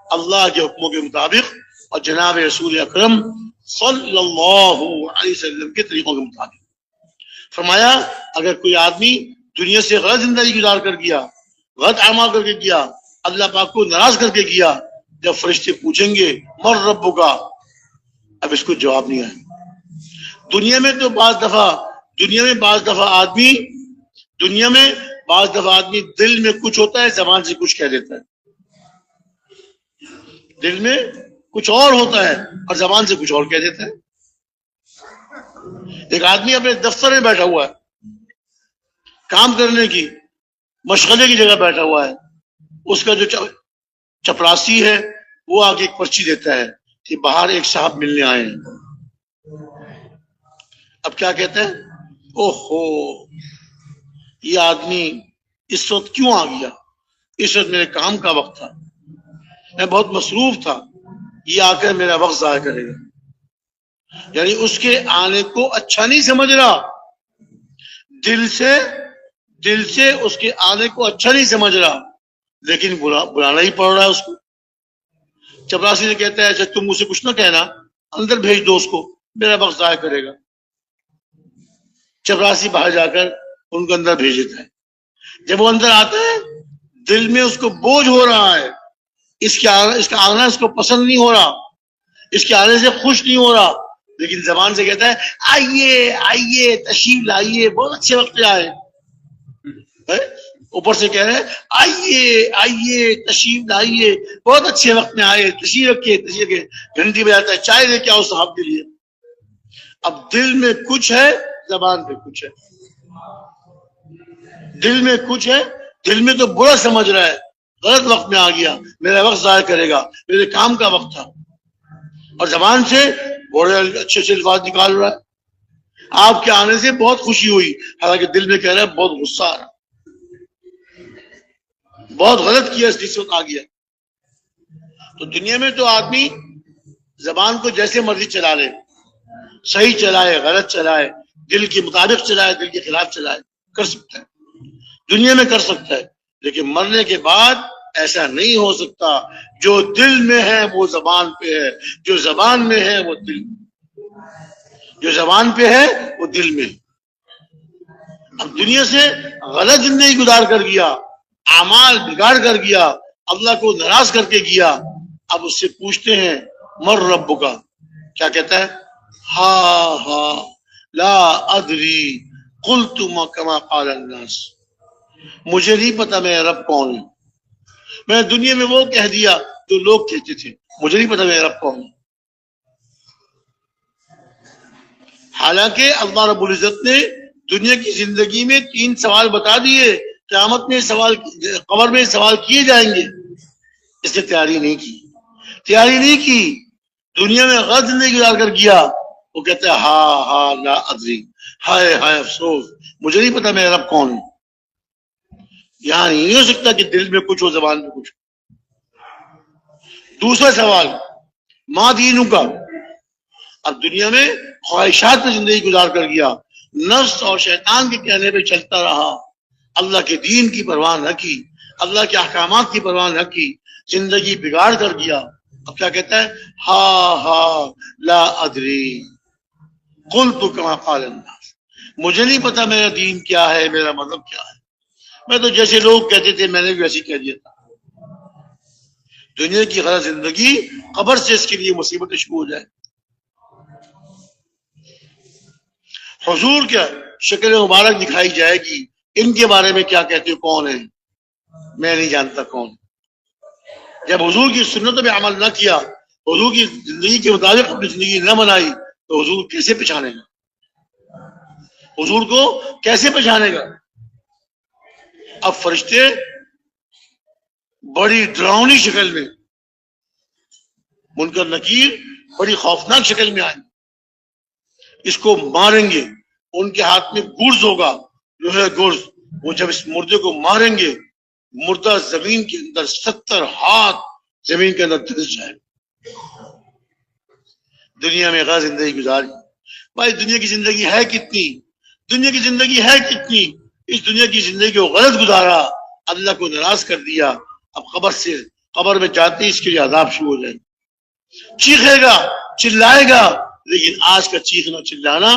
اللہ کے حکموں کے مطابق اور جناب رسول اکرم صلی اللہ علیہ وسلم کے طریقوں کے مطابق. فرمایا اگر کوئی آدمی دنیا سے غلط زندگی گزار کر گیا، غلط اعمال کر کے گیا، اللہ پاک کو ناراض کر کے گیا، جب فرشتے پوچھیں گے مر ربک، اب اس کو جواب نہیں آئے. دنیا میں تو بعض دفعہ آدمی دل میں کچھ ہوتا ہے، زبان سے کچھ کہہ دیتا ہے. دل میں کچھ اور ہوتا ہے اور زبان سے کچھ اور کہہ دیتا ہے. ایک آدمی اپنے دفتر میں بیٹھا ہوا ہے، کام کرنے کی مشغلے کی جگہ بیٹھا ہوا ہے، اس کا جو چپراسی ہے وہ آگے ایک پرچی دیتا ہے کہ باہر ایک صاحب ملنے آئے ہیں. اب کیا کہتے ہیں؟ اوہو یہ آدمی اس وقت کیوں آ گیا؟ اس وقت میرے کام کا وقت تھا، میں بہت مصروف تھا، یہ آ کر میرا وقت ضائع کرے گا. یعنی اس کے آنے کو اچھا نہیں سمجھ رہا، دل سے اس کے آنے کو اچھا نہیں سمجھ رہا، لیکن بلانا ہی پڑ رہا ہے اس کو. چپراسی نے کہتا ہے اچھا تم مجھ سے کچھ نہ کہنا، اندر بھیج دو اس کو، میرا وقت ضائع کرے گا. چپراسی باہر جا کر ان کو اندر بھیج دیتا ہے. جب وہ اندر آتا ہے دل میں اس کو بوجھ ہو رہا ہے، اس کا آنا اس کو پسند نہیں ہو رہا، اس کے آنے سے خوش نہیں ہو رہا، لیکن زبان سے کہتا ہے آئیے آئیے تشریف لائیے، بہت اچھے وقت پہ آئے. اوپر سے کہہ رہے ہیں آئیے آئیے تشریف لائیے، بہت اچھے وقت میں آئے، تشریف رکھیے. گھنٹی بجاتا ہے چائے لے کے آؤ صاحب کے لیے. اب دل میں کچھ ہے، زبان پہ کچھ ہے. دل میں کچھ ہے، دل میں تو برا سمجھ رہا ہے، غلط وقت میں آ گیا، میرا وقت ضائع کرے گا، میرے کام کا وقت تھا، اور زبان سے بڑے اچھے سے الفاظ نکال رہا ہے. آپ کے آنے سے بہت خوشی ہوئی، حالانکہ دل میں کہہ رہا ہے بہت غصہ آ رہا، بہت غلط کیا اس وقت آ گیا. تو دنیا میں تو آدمی زبان کو جیسے مرضی چلا لے، صحیح چلائے غلط چلائے، دل کے مطابق چلائے دل کے خلاف چلائے، کر سکتا ہے، دنیا میں کر سکتا ہے. لیکن مرنے کے بعد ایسا نہیں ہو سکتا. جو دل میں ہے وہ زبان پہ ہے، جو زبان میں ہے وہ دل میں، جو زبان پہ ہے وہ دل میں. اب دنیا سے غلط زندگی گزار کر گیا، اعمال بگاڑ کر گیا، اللہ کو ناراض کر کے گیا. اب اس سے پوچھتے ہیں مر ربک، کیا کہتا ہے؟ ہاں لا ادری قلت کما قال الناس، مجھے نہیں پتا میرا رب کون ہے، میں دنیا میں وہ کہہ دیا جو لوگ کہتے تھے، مجھے نہیں پتا میرا رب کون ہے. حالانکہ اللہ رب العزت نے دنیا کی زندگی میں 3 سوال بتا دیے، قیامت میں قبر میں سوال کیے جائیں گے. اس نے تیاری نہیں کی، دنیا میں غلط زندگی گزار کر گیا. وہ کہتا ہے ہاں لا ادری، ہائے افسوس، مجھے نہیں پتا میرا رب کون ہے. یہاں نہیں ہو سکتا کہ دل میں کچھ ہو زبان میں کچھ ہو. دوسرا سوال، ما دینوں کا، اب دنیا میں خواہشات میں زندگی گزار کر گیا، نفس اور شیطان کے کہنے پہ چلتا رہا، اللہ کے دین کی پرواہ نہ کی، اللہ کے احکامات کی پرواہ نہ کی، زندگی بگاڑ کر گیا۔ اب کیا کہتا ہے؟ ہا لا ادری قلت کما قال الناس، مجھے نہیں پتا میرا دین کیا ہے، میرا مذہب کیا ہے، میں تو جیسے لوگ کہتے تھے میں نے بھی ویسے کہہ دیا تھا۔ دنیا کی غلط زندگی قبر سے اس کے لیے مصیبتیں شروع ہو جائیں۔ حضور کیا شکل مبارک دکھائی جائے گی، ان کے بارے میں کیا کہتے ہو، کون ہیں؟ میں نہیں جانتا کون۔ جب حضور کی سنتوں پہ عمل نہ کیا، حضور کی زندگی کے مطابق اپنی زندگی نہ بنائی، تو حضور کیسے پہچانے گا؟ حضور کو کیسے پہچانے گا؟ اب فرشتے بڑی ڈراؤنی شکل میں، منکر نکیر بڑی خوفناک شکل میں آئیں، اس کو ماریں گے، ان کے ہاتھ میں گرز ہوگا، جو ہے گرز، وہ جب اس مردے کو ماریں گے، مردہ زمین کے اندر 70 ہاتھ زمین کے اندر دھس جائے۔ دنیا میں غیر زندگی گزاری، بھائی دنیا کی زندگی ہے کتنی، دنیا کی زندگی ہے کتنی، اس دنیا کی زندگی کو غلط گزارا، اللہ کو ناراض کر دیا، اب قبر میں جاتے ہی اس کے لیے عذاب شروع ہو جائے، چیخے گا، چلائے گا، لیکن آج کا چیخنا چلانا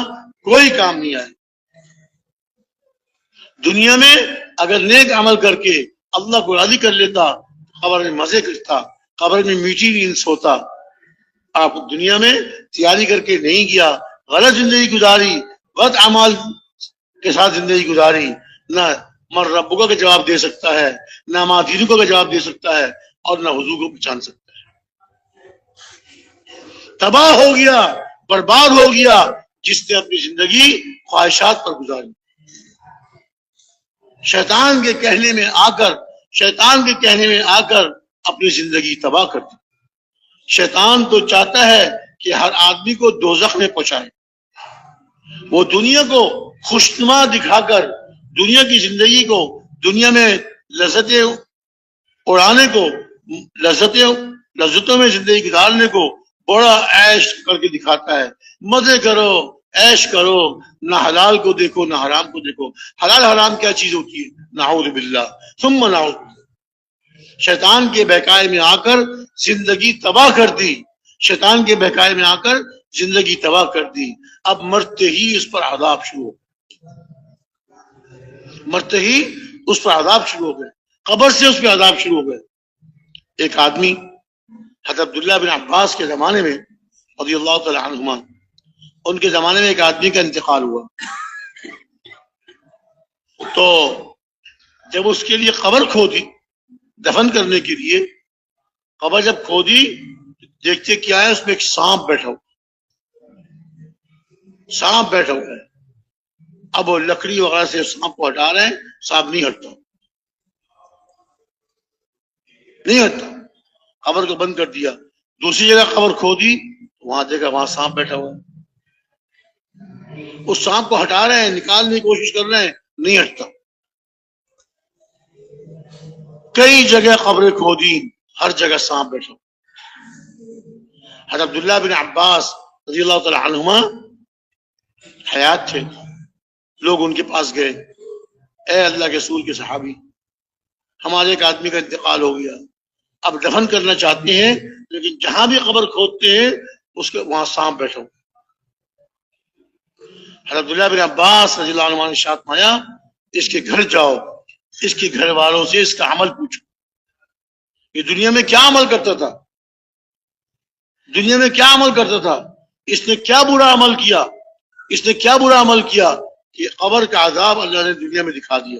کوئی کام نہیں آئے۔ دنیا میں اگر نیک عمل کر کے اللہ کو راضی کر لیتا، قبر میں مزے کرتا، قبر میں میٹھی نیند سوتا۔ آپ دنیا میں تیاری کر کے نہیں گیا، غلط زندگی گزاری، غلط اعمال کے ساتھ زندگی گزاری، نہ من ربک کا جواب دے سکتا ہے، نہ ما دینک کا جواب دے سکتا ہے، اور نہ حضور کو پہچان سکتا ہے۔ تباہ ہو گیا، برباد ہو گیا جس نے اپنی زندگی خواہشات پر گزاری، شیطان کے کہنے میں آ کر اپنی زندگی تباہ کر دی۔ شیطان تو چاہتا ہے کہ ہر آدمی کو دوزخ میں پہنچائے، وہ دنیا کو خوشنما دکھا کر، دنیا کی زندگی کو، دنیا میں لذتیں اڑانے کو، لذتوں میں زندگی گزارنے کو بڑا عیش کر کے دکھاتا ہے، مزے کرو، عیش کرو، نہ حلال کو دیکھو نہ حرام کو دیکھو۔ حلال حرام کیا چیز ہوتی ہے؟ نعوذ باللہ ثم نعوذ باللہ۔ شیطان کے بہکائے میں آ کر زندگی تباہ کر دی، شیطان کے بہکائے میں آ کر زندگی تباہ کر دی۔ اب مرتے ہی اس پر عذاب شروع ہو گئے، قبر سے اس پہ عذاب شروع ہو گئے۔ ایک آدمی حضرت عبداللہ بن عباس کے زمانے میں رضی اللہ تعالی عنہما، ان کے زمانے میں ایک آدمی کا انتقال ہوا، تو جب اس کے لیے قبر کھودی دفن کرنے کے لیے، قبر جب کھودی دیکھتے کیا ہے، اس میں ایک سانپ بیٹھا ہوا ہے۔ اب وہ لکڑی وغیرہ سے سانپ کو ہٹا رہے ہیں، سانپ نہیں ہٹتا، قبر کو بند کر دیا۔ دوسری جگہ قبر کھودی، وہاں دیکھا وہاں سانپ بیٹھا ہوا ہے، اس سانپ کو ہٹا رہے ہیں، نکالنے کی کوشش کر رہے ہیں، نہیں ہٹتا۔ کئی جگہ قبریں کھودی، ہر جگہ سانپ بیٹھا۔ حضرت عبداللہ بن عباس رضی اللہ تعالی عنہما حیات تھے، لوگ ان کے پاس گئے، اے اللہ کے رسول کے صحابی، ہمارے ایک آدمی کا انتقال ہو گیا، اب دفن کرنا چاہتے ہیں، لیکن جہاں بھی قبر کھودتے ہیں اس کے وہاں سانپ بیٹھا۔ حضرت عبداللہ بن عباس رضی اللہ عنہ نے ارشاد فرمایا، اس کے گھر جاؤ، اس کے گھر والوں سے اس کا عمل پوچھو، یہ دنیا میں کیا عمل کرتا تھا، اس نے کیا برا عمل کیا کہ قبر کا عذاب اللہ نے دنیا میں دکھا دیا،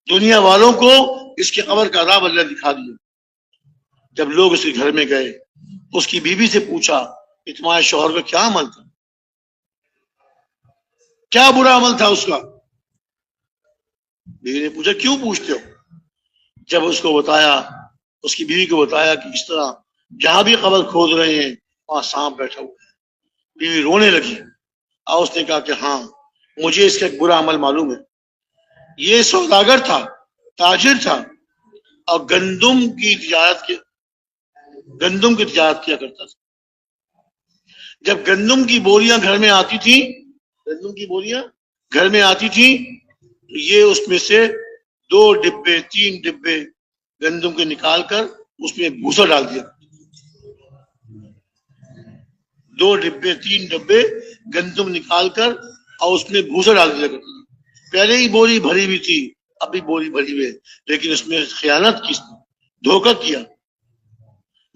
دنیا والوں کو اس کے قبر کا عذاب اللہ نے دکھا دیا۔ جب لوگ اس کے گھر میں گئے، اس کی بیوی سے پوچھا کہ تمہارے شوہر کا کیا عمل تھا، کیا برا عمل تھا اس کا؟ بیوی نے پوچھا کیوں پوچھتے ہو؟ جب اس کو بتایا، اس کی بیوی کو بتایا کہ اس طرح جہاں بھی قبر کھود رہے ہیں وہاں سانپ بیٹھا ہوا ہے، بیوی رونے لگی، اور اس نے کہا کہ ہاں مجھے اس کا ایک برا عمل معلوم ہے، یہ سوداگر تھا، تاجر تھا، اور گندم کی تجارت کے گندم کی تجارت کیا کرتا تھا. جب گندم کی بوریاں گھر میں آتی تھیں، گندم کی بوریاں گھر میں آتی تھیں تو یہ اس میں سے 2 ڈبے 3 ڈبے گندم کے نکال کر اس میں بھوسا ڈال دیا. 2 ڈبے 3 ڈبے گندم نکال کر اور اس میں بھوسا ڈال دیا کرتا تھا. پہلے ہی بوری بھری ہوئی تھی، ابھی بوری بھری ہوئی، لیکن اس میں خیانت کی، دھوکہ کیا.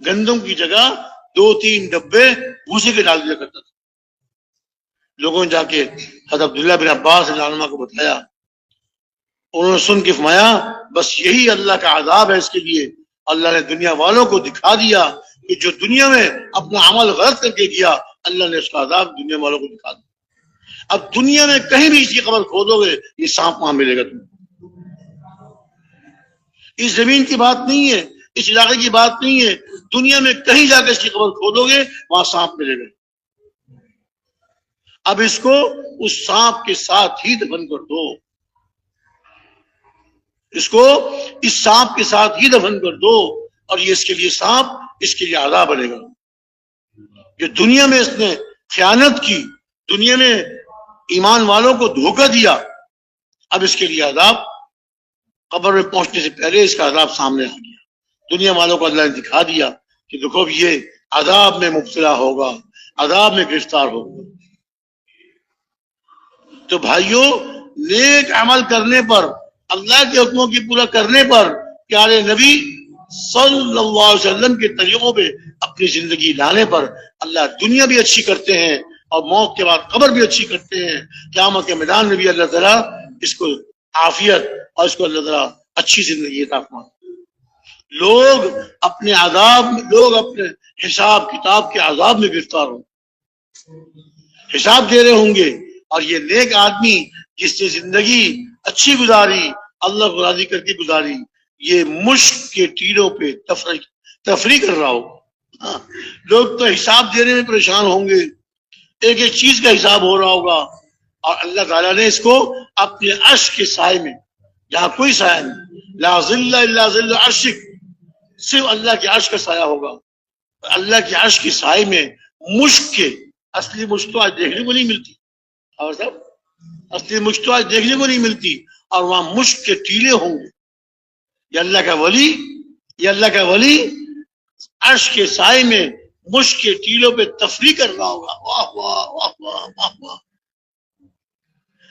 گندم کی جگہ 2-3 ڈبے بھوسے کے ڈال دیا کرتا تھا. لوگوں نے جا کے حضرت عبداللہ بن عباس رضی اللہ عنہما کو بتایا. انہوں نے سن کے فرمایا بس یہی اللہ کا عذاب ہے اس کے لیے. اللہ نے دنیا والوں کو دکھا دیا کہ جو دنیا میں اپنا عمل غلط کر کے کیا، اللہ نے اس کا عذاب دنیا والوں کو دکھا دیا. اب دنیا میں کہیں بھی اس کی قبر کھودو گے یہ سانپ وہاں ملے گا تمہیں. اس زمین کی بات نہیں ہے، اس علاقے کی بات نہیں ہے، دنیا میں کہیں جا کے اس کی قبر کھودو گے وہاں سانپ ملے گا. اب اس کو اس سانپ کے ساتھ ہی دفن کر دو، اس کو اس سانپ کے ساتھ ہی دفن کر دو، اور یہ اس کے لیے سانپ اس کے لیے عذاب بنے گا. جو دنیا میں اس نے خیانت کی، دنیا میں ایمان والوں کو دھوکہ دیا، اب اس کے لیے عذاب قبر میں پہنچنے سے پہلے اس کا عذاب سامنے آ گیا. دنیا والوں کو اللہ نے دکھا دیا کہ دیکھو اب یہ عذاب میں مبتلا ہوگا، عذاب میں گرفتار ہوگا. تو بھائیوں، نیک عمل کرنے پر، اللہ کے حکموں کی پورا کرنے پر، پیارے نبی صلی اللہ علیہ وسلم کے طریقوں پہ اپنی زندگی لانے پر اللہ دنیا بھی اچھی کرتے ہیں اور موت کے بعد قبر بھی اچھی کرتے ہیں. قیامت کے میدان میں بھی اللہ تعالیٰ اس کو عافیت اور اس کو اللہ تعالیٰ اچھی زندگی عطا فرماتے. لوگ اپنے عذاب، لوگ اپنے حساب کتاب کے عذاب میں گرفتار ہوں، حساب دے رہے ہوں گے. اور یہ نیک آدمی جس نے زندگی اچھی گزاری، اللہ کو راضی کر کے گزاری، یہ مشک کے ٹیلوں پہ تفریح کر رہا ہو. لوگ تو حساب دینے میں پریشان ہوں گے، ایک ایک چیز کا حساب ہو رہا ہوگا، اور اللہ تعالیٰ نے اس کو اپنے عرش کے سائے میں، جہاں کوئی سایہ نہیں، لا ظل الا ظل عرشک، صرف اللہ کے عرش کا سایہ ہوگا. اللہ کے عرش کے سائے میں مشک کے، اصلی مشک تو آج دیکھنے کو نہیں ملتی، اور صاحب اصلی مشک تو آج دیکھنے کو نہیں ملتی، اور وہاں مشک کے ٹیلے ہوں گے. یہ اللہ کا ولی، یہ اللہ کا ولی عرش کے سائے میں مشک کے ٹیلوں پہ تفریح کر رہا ہوگا. واہ واہ واہ واہ واہ واہ.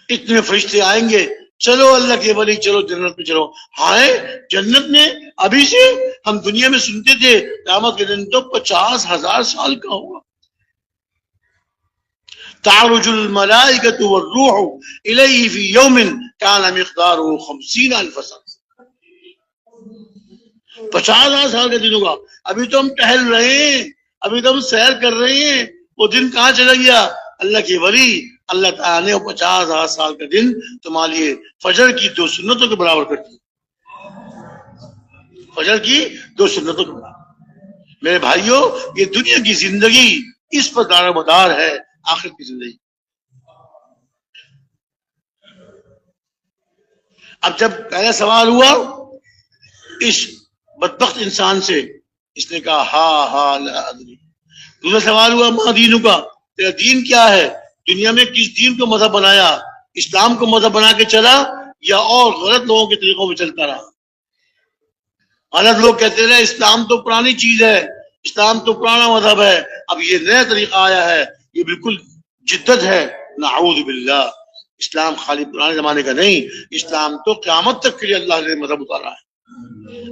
اتنے فرشتے آئیں گے، چلو اللہ کے ولی چلو جنت میں چلو. ہاں جنت میں ابھی سے ہم دنیا میں سنتے تھے قیامت کے دن تو 50,000 سال کا ہوگا. تعرج الملائکۃ والروح الیہ فی یوم کان مقدارہ 50,000 سنہ. 50,000 سال کا دن ہوگا. ابھی تو ہم ٹہل رہے ہیں، ابھی تو ہم سیر کر رہے ہیں، وہ دن کہاں چلا گیا؟ اللہ کے ولی اللہ تعالیٰ نے 50,000 سال کا دن تمہارے لیے فجر کی 2 سنتوں کے برابر کر دی. فجر کی 2 سنتوں کے برابر. میرے بھائیوں، یہ دنیا کی زندگی اس پر دار و مدار ہے، آخرت کی زندگی. اب جب پہلا سوال ہوا اس بدبخت انسان سے، اس نے کہا ہا لا ادری. دوسرا سوال ہوا ما دینک، تیرا دین کیا ہے؟ دنیا میں کس دین کو مذہب بنایا؟ اسلام کو مذہب بنا کے چلا یا اور غلط لوگوں کے طریقوں میں چلتا رہا؟ غلط لوگ کہتے رہے اسلام تو پرانی چیز ہے، اسلام تو پرانا مذہب ہے، اب یہ نیا طریقہ آیا ہے، یہ بالکل جدت ہے. نعوذ باللہ. اسلام خالی پرانے زمانے کا نہیں، اسلام تو قیامت تک کے لیے اللہ نے مذہب اتارا ہے.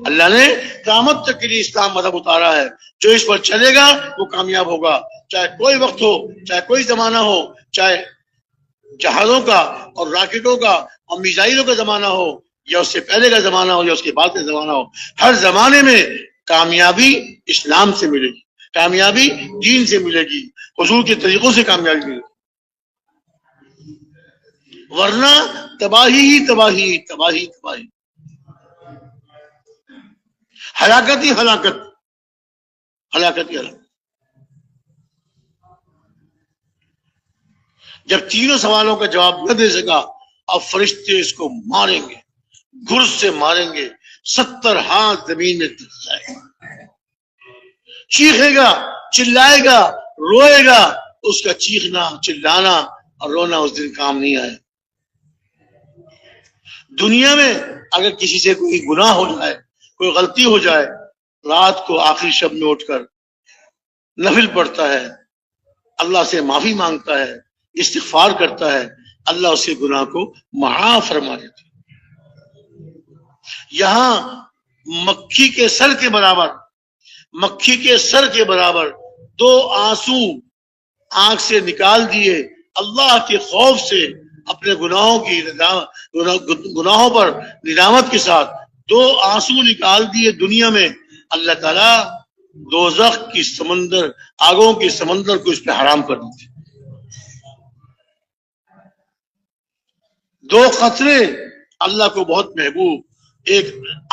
اللہ نے قیامت تک کے لیے اسلام مذہب اتارا ہے. جو اس پر چلے گا وہ کامیاب ہوگا، چاہے کوئی وقت ہو، چاہے کوئی زمانہ ہو، چاہے جہازوں کا اور راکٹوں کا اور میزائلوں کا زمانہ ہو، یا اس سے پہلے کا زمانہ ہو یا اس کے بعد کا زمانہ ہو. ہر زمانے میں کامیابی اسلام سے ملے گی، کامیابی دین سے ملے گی، حضور کے طریقوں سے کامیابی ملے گی. ورنہ تباہی ہی تباہی، تباہی تباہی، ہلاکت ہی ہلاکت، ہلاکت ہی ہلاکت. جب تینوں سوالوں کا جواب نہ دے سکا، اب فرشتے اس کو ماریں گے، گرز سے ماریں گے، 70 ہاتھ زمین میں دب جائے گا. چیخے گا، چلائے گا، روئے گا، اس کا چیخنا، چلانا اور رونا اس دن کام نہیں آئے۔ دنیا میں اگر کسی سے کوئی گناہ ہو جائے، کوئی غلطی ہو جائے، رات کو آخری شب میں اٹھ کر نفل پڑھتا ہے، اللہ سے معافی مانگتا ہے، استغفار کرتا ہے، اللہ اس کے گناہ کو معاف فرما دیتا ہے۔ یہاں مکھی کے سر کے برابر، مکھی کے سر کے برابر 2 آنسو آنکھ سے نکال دیے اللہ کے خوف سے، اپنے گناہوں پر ندامت کے ساتھ 2 آنسو نکال دیے دنیا میں، اللہ تعالیٰ دوزخ کی سمندر، آگوں کے سمندر کو اس پہ حرام کر دیتے۔ 2 قطرے اللہ کو بہت محبوب، ایک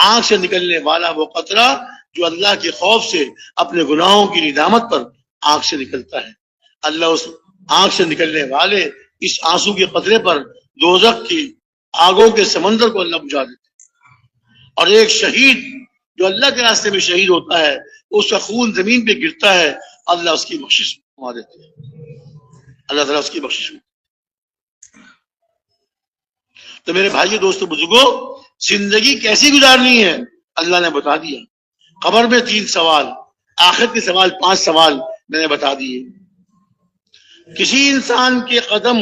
آنکھ سے نکلنے والا وہ قطرہ جو اللہ کے خوف سے اپنے گناہوں کی ندامت پر آنکھ سے نکلتا ہے، اللہ اس آنکھ سے نکلنے والے اس آنسو کے قطرے پر دوزخ کی آگوں کے سمندر کو اللہ بجھا دیتے۔ اور ایک شہید جو اللہ کے راستے میں شہید ہوتا ہے، اس کا خون زمین پہ گرتا ہے، اللہ اس کی بخشش فرما دیتے ہیں، اللہ تعالیٰ اس کی بخشش۔ تو میرے بھائی دوستو بزرگوں، زندگی کیسی گزارنی ہے اللہ نے بتا دیا۔ قبر میں 3 سوال، آخرت کے سوال 5 سوال میں نے بتا دیے۔ کسی انسان کے قدم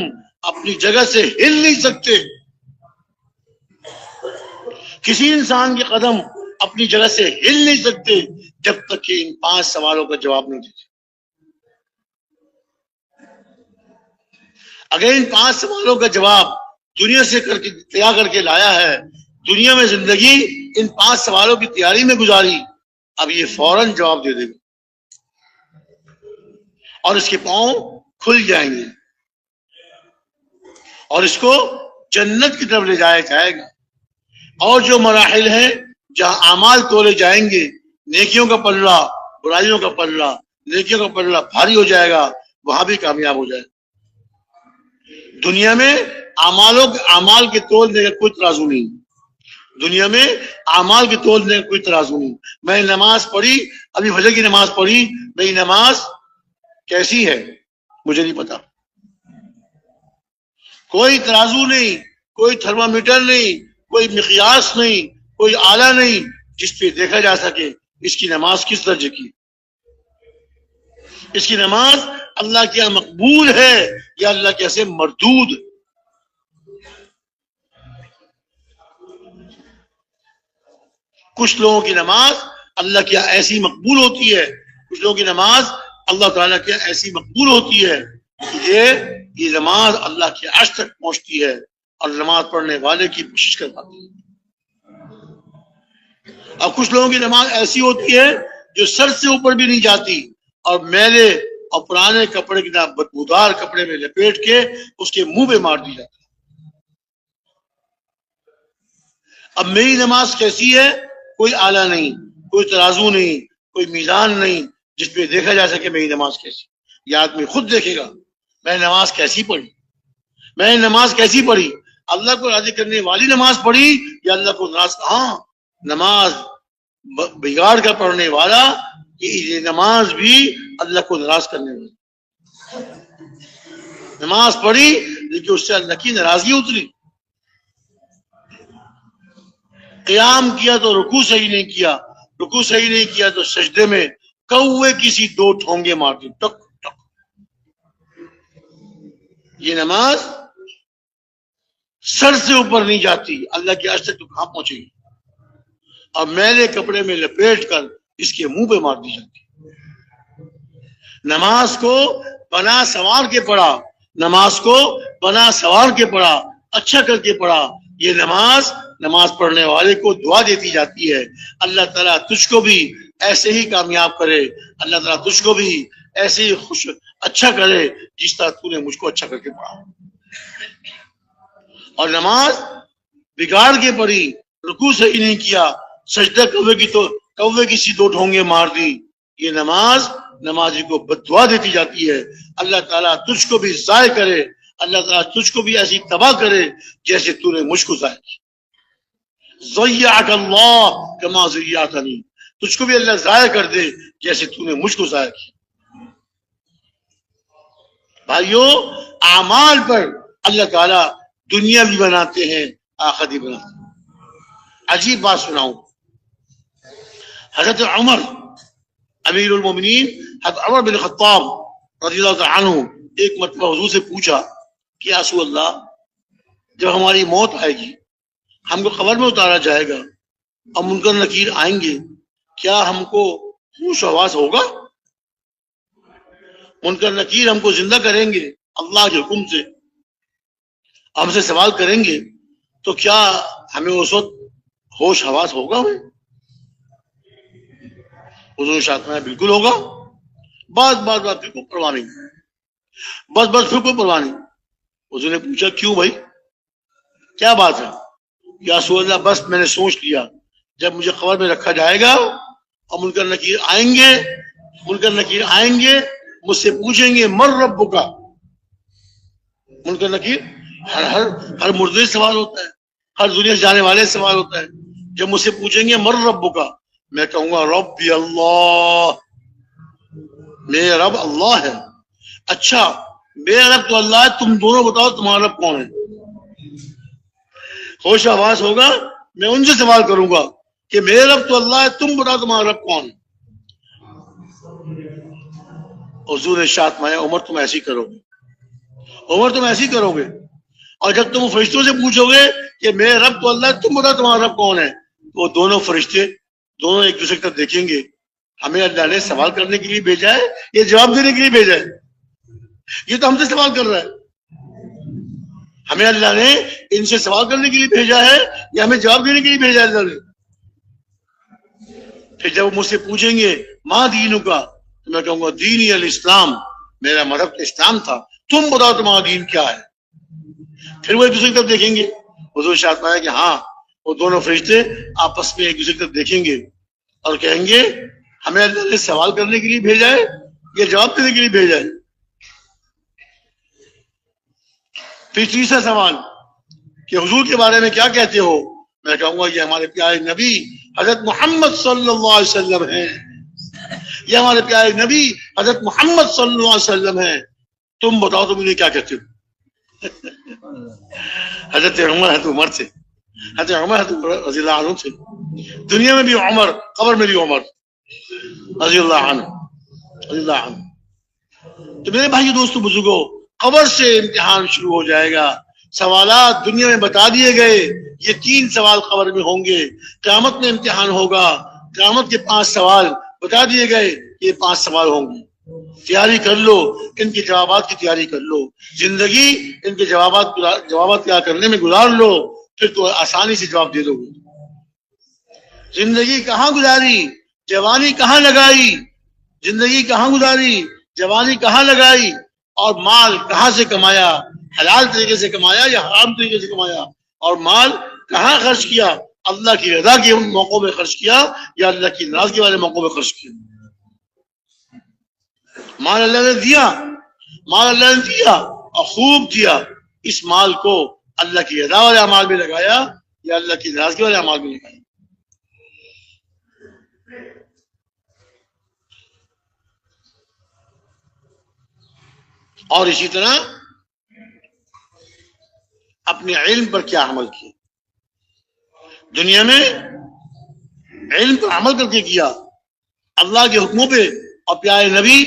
اپنی جگہ سے ہل نہیں سکتے، کسی انسان کے قدم اپنی جگہ سے ہل نہیں سکتے جب تک کہ ان 5 سوالوں کا جواب نہیں دیتے۔ اگر ان 5 سوالوں کا جواب دنیا سے تیار کر کے لایا ہے، دنیا میں زندگی ان 5 سوالوں کی تیاری میں گزاری، اب یہ فوراً جواب دے دے گا اور اس کے پاؤں کھل جائیں گے اور اس کو جنت کی طرف لے جایا جائے گا۔ اور جو مراحل ہیں جہاں اعمال تولے جائیں گے، نیکیوں کا پلڑا، برائیوں کا پلڑا، نیکیوں کا پلڑا بھاری ہو جائے گا، وہاں بھی کامیاب ہو جائے گا۔ دنیا میں اعمال کے تولنے کا کوئی ترازو نہیں، دنیا میں اعمال کے تولنے کا کوئی ترازو نہیں۔ میں نے نماز پڑھی، ابھی فجر کی نماز پڑھی، میری نماز کیسی ہے مجھے نہیں پتا، کوئی ترازو نہیں، کوئی تھرمامیٹر نہیں، کوئی مقیاس نہیں، کوئی آلہ نہیں جس پہ دیکھا جا سکے اس کی نماز کس درجے کی، اس کی نماز اللہ کے یہاں مقبول ہے یا اللہ کے سے مردود۔ کچھ لوگوں کی نماز اللہ کے یہاں ایسی مقبول ہوتی ہے، کچھ لوگوں کی نماز اللہ تعالیٰ کے یہاں ایسی مقبول ہوتی ہے کہ یہ نماز اللہ کے عرش تک پہنچتی ہے اور نماز پڑھنے والے کی کوشش کرواتی ہے۔ اور کچھ لوگوں کی نماز ایسی ہوتی ہے جو سر سے اوپر بھی نہیں جاتی اور میلے اور پرانے کپڑے کی بدبودار کپڑے میں لپیٹ کے اس کے منہ پہ مار دی جاتی ہے۔ اب میری نماز کیسی ہے؟ کوئی آلہ نہیں، کوئی ترازو نہیں، کوئی میزان نہیں جس پہ دیکھا جا سکے میری نماز کیسی۔ یہ آدمی خود دیکھے گا میں نے نماز کیسی پڑھی، میں نے نماز کیسی پڑھی، اللہ کو راضی کرنے والی نماز پڑھی یا اللہ کو ناراض۔ ہاں، نماز بگاڑ کر پڑھنے والا، یہ نماز بھی اللہ کو ناراض کرنے والی نماز پڑھی لیکن اس سے اللہ کی ناراضگی اتری۔ قیام کیا تو رکوع صحیح نہیں کیا، رکوع صحیح نہیں کیا تو سجدے میں کوے کسی 2 ٹھونگے مار دی، ٹک ٹک۔ یہ نماز سر سے اوپر نہیں جاتی، اللہ کے عرش تک تو کہاں پہنچے گی، اور میلے کپڑے میں لپیٹ کر اس کے منہ پہ مار دی جاتی۔ نماز کو بنا سوار کے پڑھا، نماز کو بنا سوار کے پڑھا، اچھا کر کے پڑھا۔ یہ نماز پڑھنے والے کو دعا دیتی جاتی ہے، اللہ تعالیٰ تجھ کو بھی ایسے ہی کامیاب کرے، اللہ تعالیٰ تجھ کو بھی ایسے ہی اچھا کرے جس طرح تو نے مجھ کو اچھا کر کے پڑھا۔ اور نماز بگاڑ کے پڑھی، رکوع صحیح نہیں کیا، سجدہ کوے کسی 2 ٹھونگے مار دی، یہ نمازی کو بددعا دیتی جاتی ہے۔ اللہ تعالیٰ تجھ کو بھی ضائع کرے، اللہ تعالیٰ تجھ کو بھی ایسی تباہ کرے جیسے تو نے مجھ کو ضائع کیا۔ ضیعک اللہ کما ضیعتنی، تجھ کو بھی اللہ ضائع کر دے جیسے تو نے مجھ کو ضائع کیا۔ بھائیوں، اعمال پر اللہ تعالیٰ دنیا بھی بناتے ہیں، آخرت بھی بناتے ہیں۔ عجیب بات سناؤں، حضرت عمر امیر المومنین، حضرت عمر بن خطاب رضی اللہ تعالیٰ عنہ ایک مرتبہ حضور سے پوچھا کہ یا رسول اللہ، جب ہماری موت آئے گی، ہم کو قبر میں اتارا جائے گا اور منکر نکیر آئیں گے، کیا ہم کو ہوش و حواس ہوگا؟ منکر نکیر ہم کو زندہ کریں گے اللہ کے حکم سے، ہم سے سوال کریں گے، تو کیا ہمیں اس وقت ہوش حواس ہوگا؟ ہمیں حضور شاہ میں بالکل ہوگا، بات پھر کوئی پرواہ نہیں، بس پھر کوئی پرواہ نہیں۔ حضور نے پوچھا کیوں بھائی، کیا بات ہے؟ یا رسول اللہ بس میں نے سوچ لیا، جب مجھے قبر میں رکھا جائے گا اور منکر نکیر آئیں گے مجھ سے پوچھیں گے مر رب کا۔ منکر نکیر ہر مردے سے سوال ہوتا ہے، ہر دنیا سے جانے والے سے سوال ہوتا ہے۔ جب مجھ سے پوچھیں گے مر رب کا، میں کہوں گا ربی اللہ، میرا رب اللہ ہے۔ اچھا میرا رب تو اللہ ہے، تم دونوں بتاؤ تمہارا رب کون ہے؟ ہوش آواز ہوگا، میں ان سے سوال کروں گا کہ میرے رب تو اللہ ہے، تم بتاؤ تمہارا رب کون ہے؟ حضور نے ارشاد فرمایا عمر تم ایسی کرو گے، عمر تم ایسی کرو گے، اور جب تم فرشتوں سے پوچھو گے کہ میرے رب تو اللہ ہے، تم بتاؤ تمہارا رب کون ہے، وہ دونوں فرشتے دونوں ایک دوسرے کی طرف دیکھیں گے، ہمیں اللہ نے سوال کرنے کے لیے بھیجا ہے یا جواب دینے کے لیے بھیجا ہے؟ یہ تو ہم سے سوال کر رہا ہے، ہمیں اللہ نے ان سے سوال کرنے کے لیے بھیجا ہے یا ہمیں جواب دینے کے لیے بھیجا ہے اللہ نے؟ پھر جب وہ مجھ سے پوچھیں گے ماں دینوں کا، تو میں کہوں گا دینی الاسلام، میرا مذہب تو اسلام تھا، تم بتاؤ تمہارا دین کیا ہے؟ پھر وہ ایک دوسرے کی طرف دیکھیں گے۔ حضور شاہ فرمایا کہ ہاں وہ دونوں فرشتے آپس میں ایک دوسرے کی طرف دیکھیں گے اور کہیں گے ہمیں اللہ نے سوال کرنے کے لیے بھیجا ہے یا جواب دینے کے لیے بھیجا ہے؟ پھر تیسرا سوال کہ حضور کے بارے میں کیا کہتے ہو؟ میں کہوں گا یہ ہمارے پیارے نبی حضرت محمد صلی اللہ علیہ وسلم ہیں، یہ ہمارے پیارے نبی حضرت محمد صلی اللہ علیہ وسلم ہیں، تم بتاؤ تم انہیں کیا کہتے ہو؟ حضرت عمر تھے، حضرت عمر رضی اللہ عنہ تھے، دنیا میں بھی عمر، قبر میں بھی عمر رضی اللہ عنہ۔ تو میرے بھائی دوستو بزرگوں، قبر سے امتحان شروع ہو جائے گا، سوالات دنیا میں بتا دیے گئے، یہ 3 سوال قبر میں ہوں گے، قیامت میں امتحان ہوگا، قیامت کے 5 سوال بتا دیے گئے، یہ 5 سوال ہوں گے، تیاری کر لو، ان کے جوابات کی تیاری کر لو، زندگی ان کے جوابات تیار کرنے میں گزار لو، پھر تو آسانی سے جواب دے دو گے۔ زندگی کہاں گزاری، جوانی کہاں لگائی، زندگی کہاں گزاری، جوانی کہاں لگائی، اور مال کہاں سے کمایا، حلال طریقے سے کمایا یا حرام طریقے سے کمایا، اور مال کہاں خرچ کیا، اللہ کی رضا کے موقعوں میں خرچ کیا یا اللہ کی ناراضگی والے موقعوں میں خرچ کیا۔ مال اللہ نے دیا، مال اللہ نے دیا اور خوب دیا، اس مال کو اللہ کی رضا والے اعمال میں لگایا یا اللہ کی ناراضگی والے اعمال میں لگایا۔ اور اسی طرح اپنے علم پر کیا عمل کیا، دنیا میں علم پر عمل کر کے کیا، اللہ کے حکموں پہ اور پیارے نبی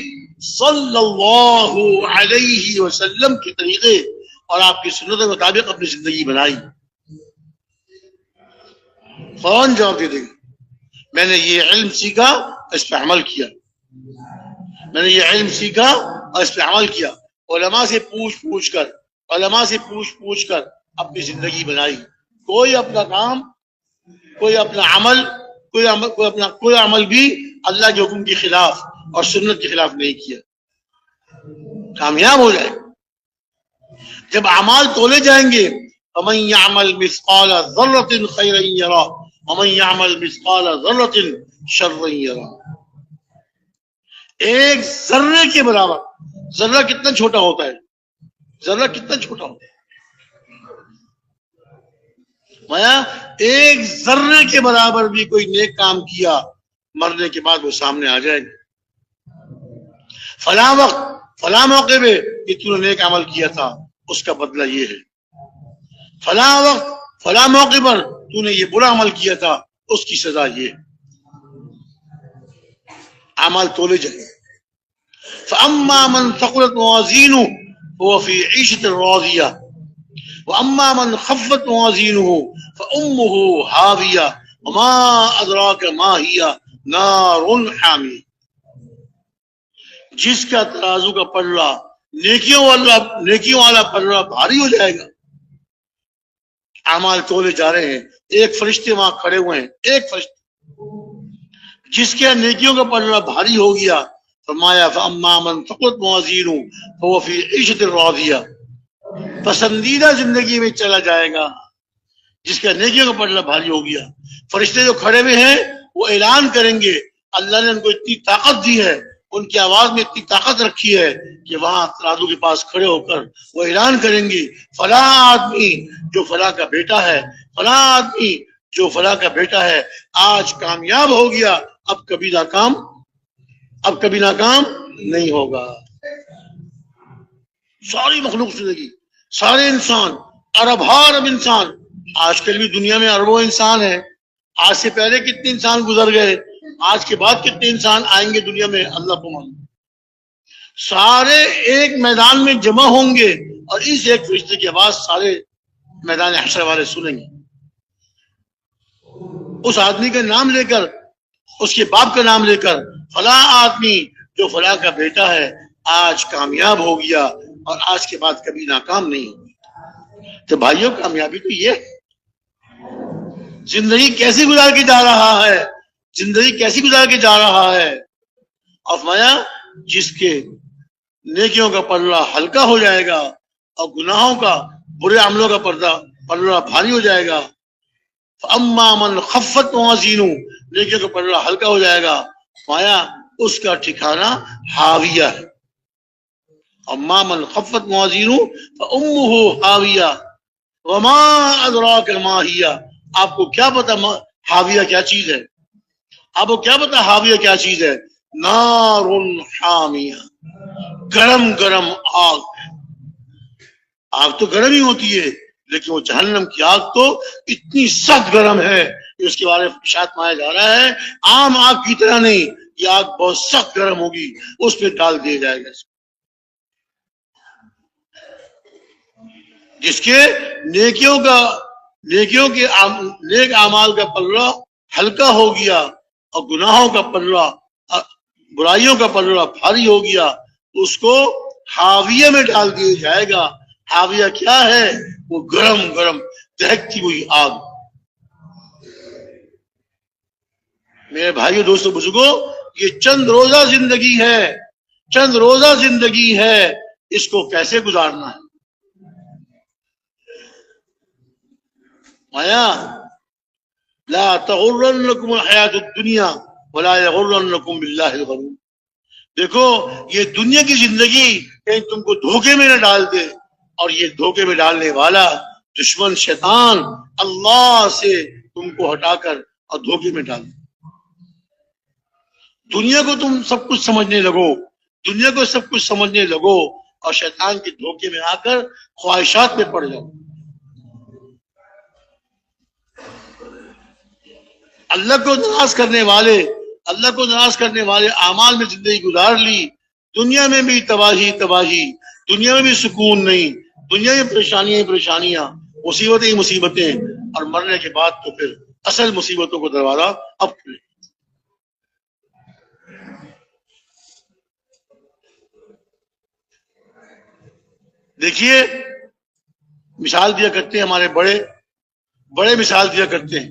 صلی اللہ علیہ وسلم کے طریقے اور آپ کی سنت کے مطابق اپنی زندگی بنائی، فوراً جواب دے دے گا میں نے یہ علم سیکھا، اس پہ عمل کیا، میں نے یہ علم سیکھا اور اس پہ عمل کیا، علماء سے پوچھ کر اپنی زندگی بنائی، کوئی اپنا کام، کوئی اپنا عمل، کوئی عمل بھی اللہ کے حکم کے خلاف اور سنت کے خلاف نہیں کیا، کامیاب ہو جائے۔ جب اعمال تولے جائیں گے وَمَن يَعْمَلْ مِثْقَالَ ذَرَّةٍ خَيْرًا يَرَهُ وَمَن يَعْمَلْ مِثْقَالَ ذَرَّةٍ شَرًّا يَرَهُ، ایک ذرے کے برابر، ذرہ کتنا چھوٹا ہوتا ہے، ذرہ کتنا چھوٹا ہوتا ہے، ایک ذرے کے برابر بھی کوئی نیک کام کیا مرنے کے بعد وہ سامنے آ جائے گا. فلاں وقت فلاں موقع پہ کہ تو نے نیک عمل کیا تھا اس کا بدلہ یہ ہے. فلاں وقت فلاں موقع پر تو نے یہ برا عمل کیا تھا اس کی سزا یہ ہے. اعمال تولے جائیں. فاما من ثقلت موازینہ فهو في عیشة راضیہ واما من خفت موازینہ فامہ ہاویہ وما ادراک ما ہی نار حامیہ. جس کا ترازو کا پلڑا نیکیوں والا پلڑا بھاری ہو جائے گا. اعمال تولے جا رہے ہیں, ایک فرشتے وہاں کھڑے ہوئے ہیں, ایک فرشتے جس کے نیکیوں کا پلڑا بھاری ہو گیا, فرمایا فاما من ثقلت موازینہ فهو في عیشة راضیہ, پسندیدہ زندگی میں چلا جائے گا جس کا نیکیوں کا پلڑا بھاری ہو گیا. فرشتے جو کھڑے ہوئے ہیں وہ اعلان کریں گے, اللہ نے ان کو اتنی طاقت دی ہے, ان کی آواز میں اتنی طاقت رکھی ہے کہ وہاں ترازو کے پاس کھڑے ہو کر وہ اعلان کریں گے فلاں آدمی جو فلاں کا بیٹا ہے, فلاں آدمی جو فلاں کا بیٹا ہے آج کامیاب ہو گیا, اب کبھی ناکام نہیں ہوگا. ساری مخلوق زندگی, سارے انسان, ارب انسان, آج کل بھی دنیا میں اربوں انسان ہیں. آج سے پہلے کتنے انسان گزر گئے, آج کے بعد کتنے انسان آئیں گے دنیا میں اللہ کو معلوم. سارے ایک میدان میں جمع ہوں گے اور اس ایک فرشتے کی آواز سارے میدان حشر والے سنیں گے. اس آدمی کا نام لے کر, اس کے باپ کا نام لے کر, فلاں آدمی جو فلاں کا بیٹا ہے آج کامیاب ہو گیا اور آج کے بعد کبھی ناکام نہیں ہوگا. تو بھائیوں, کامیابی تو یہ ہے. زندگی کیسی گزار کے جا رہا ہے, زندگی کیسی گزار کے جا رہا ہے. اور فرمایا جس کے نیکیوں کا پلڑا ہلکا ہو جائے گا اور گناہوں کا, برے عملوں کا پلڑا بھاری ہو جائے گا. اما من خفت موازینہ, نیکیوں کا پلڑا ہلکا ہو جائے گا, فرمایا اس کا ٹھکانہ ہاویہ ہے. اما من خفت موازینہ فامہ ہاویہ وما ادراک ما ہی, آپ کو کیا پتا ہاویہ کیا چیز ہے, آپ کو کیا پتا ہاویہ کیا چیز ہے. نار حامیہ, گرم آگ ہے. آگ تو گرم ہی ہوتی ہے لیکن وہ جہنم کی آگ تو اتنی سخت گرم ہے کہ اس کے بارے میں ارشاد مایا جا رہا ہے عام آگ کی طرح نہیں, یہ آگ بہت سخت گرم ہوگی, اس پہ ڈال دیا جائے گا. جس کے نیک اعمال کا پلڑا ہلکا ہو گیا اور گناہوں کا پلڑا, برائیوں کا پلڑا بھاری ہو گیا, اس کو حاویہ میں ڈال دیا جائے گا. حاویہ کیا ہے؟ وہ گرم دہکتی ہوئی آگ. میرے بھائیو دوستو بزرگو, یہ چند روزہ زندگی ہے, اس کو کیسے گزارنا ہے. آیا لا تغرنکم الحیات الدنیا ولا یغرنکم باللہ الغرور. دیکھو یہ دنیا کی زندگی کہیں تم کو دھوکے میں نہ ڈال دے, اور یہ دھوکے میں ڈالنے والا دشمن شیطان اللہ سے تم کو ہٹا کر اور دھوکے میں ڈال دے. دنیا کو تم سب کچھ سمجھنے لگو اور شیطان کے دھوکے میں آ کر خواہشات میں پڑ جاؤ. اللہ کو ناراض کرنے والے اعمال میں زندگی گزار لی, دنیا میں بھی تباہی, دنیا میں بھی سکون نہیں, دنیا میں پریشانیاں, مصیبتیں, اور مرنے کے بعد تو پھر اصل مصیبتوں کو دروازہ اب کھلے. دیکھیے مثال دیا کرتے ہیں ہمارے بڑے مثال دیا کرتے ہیں.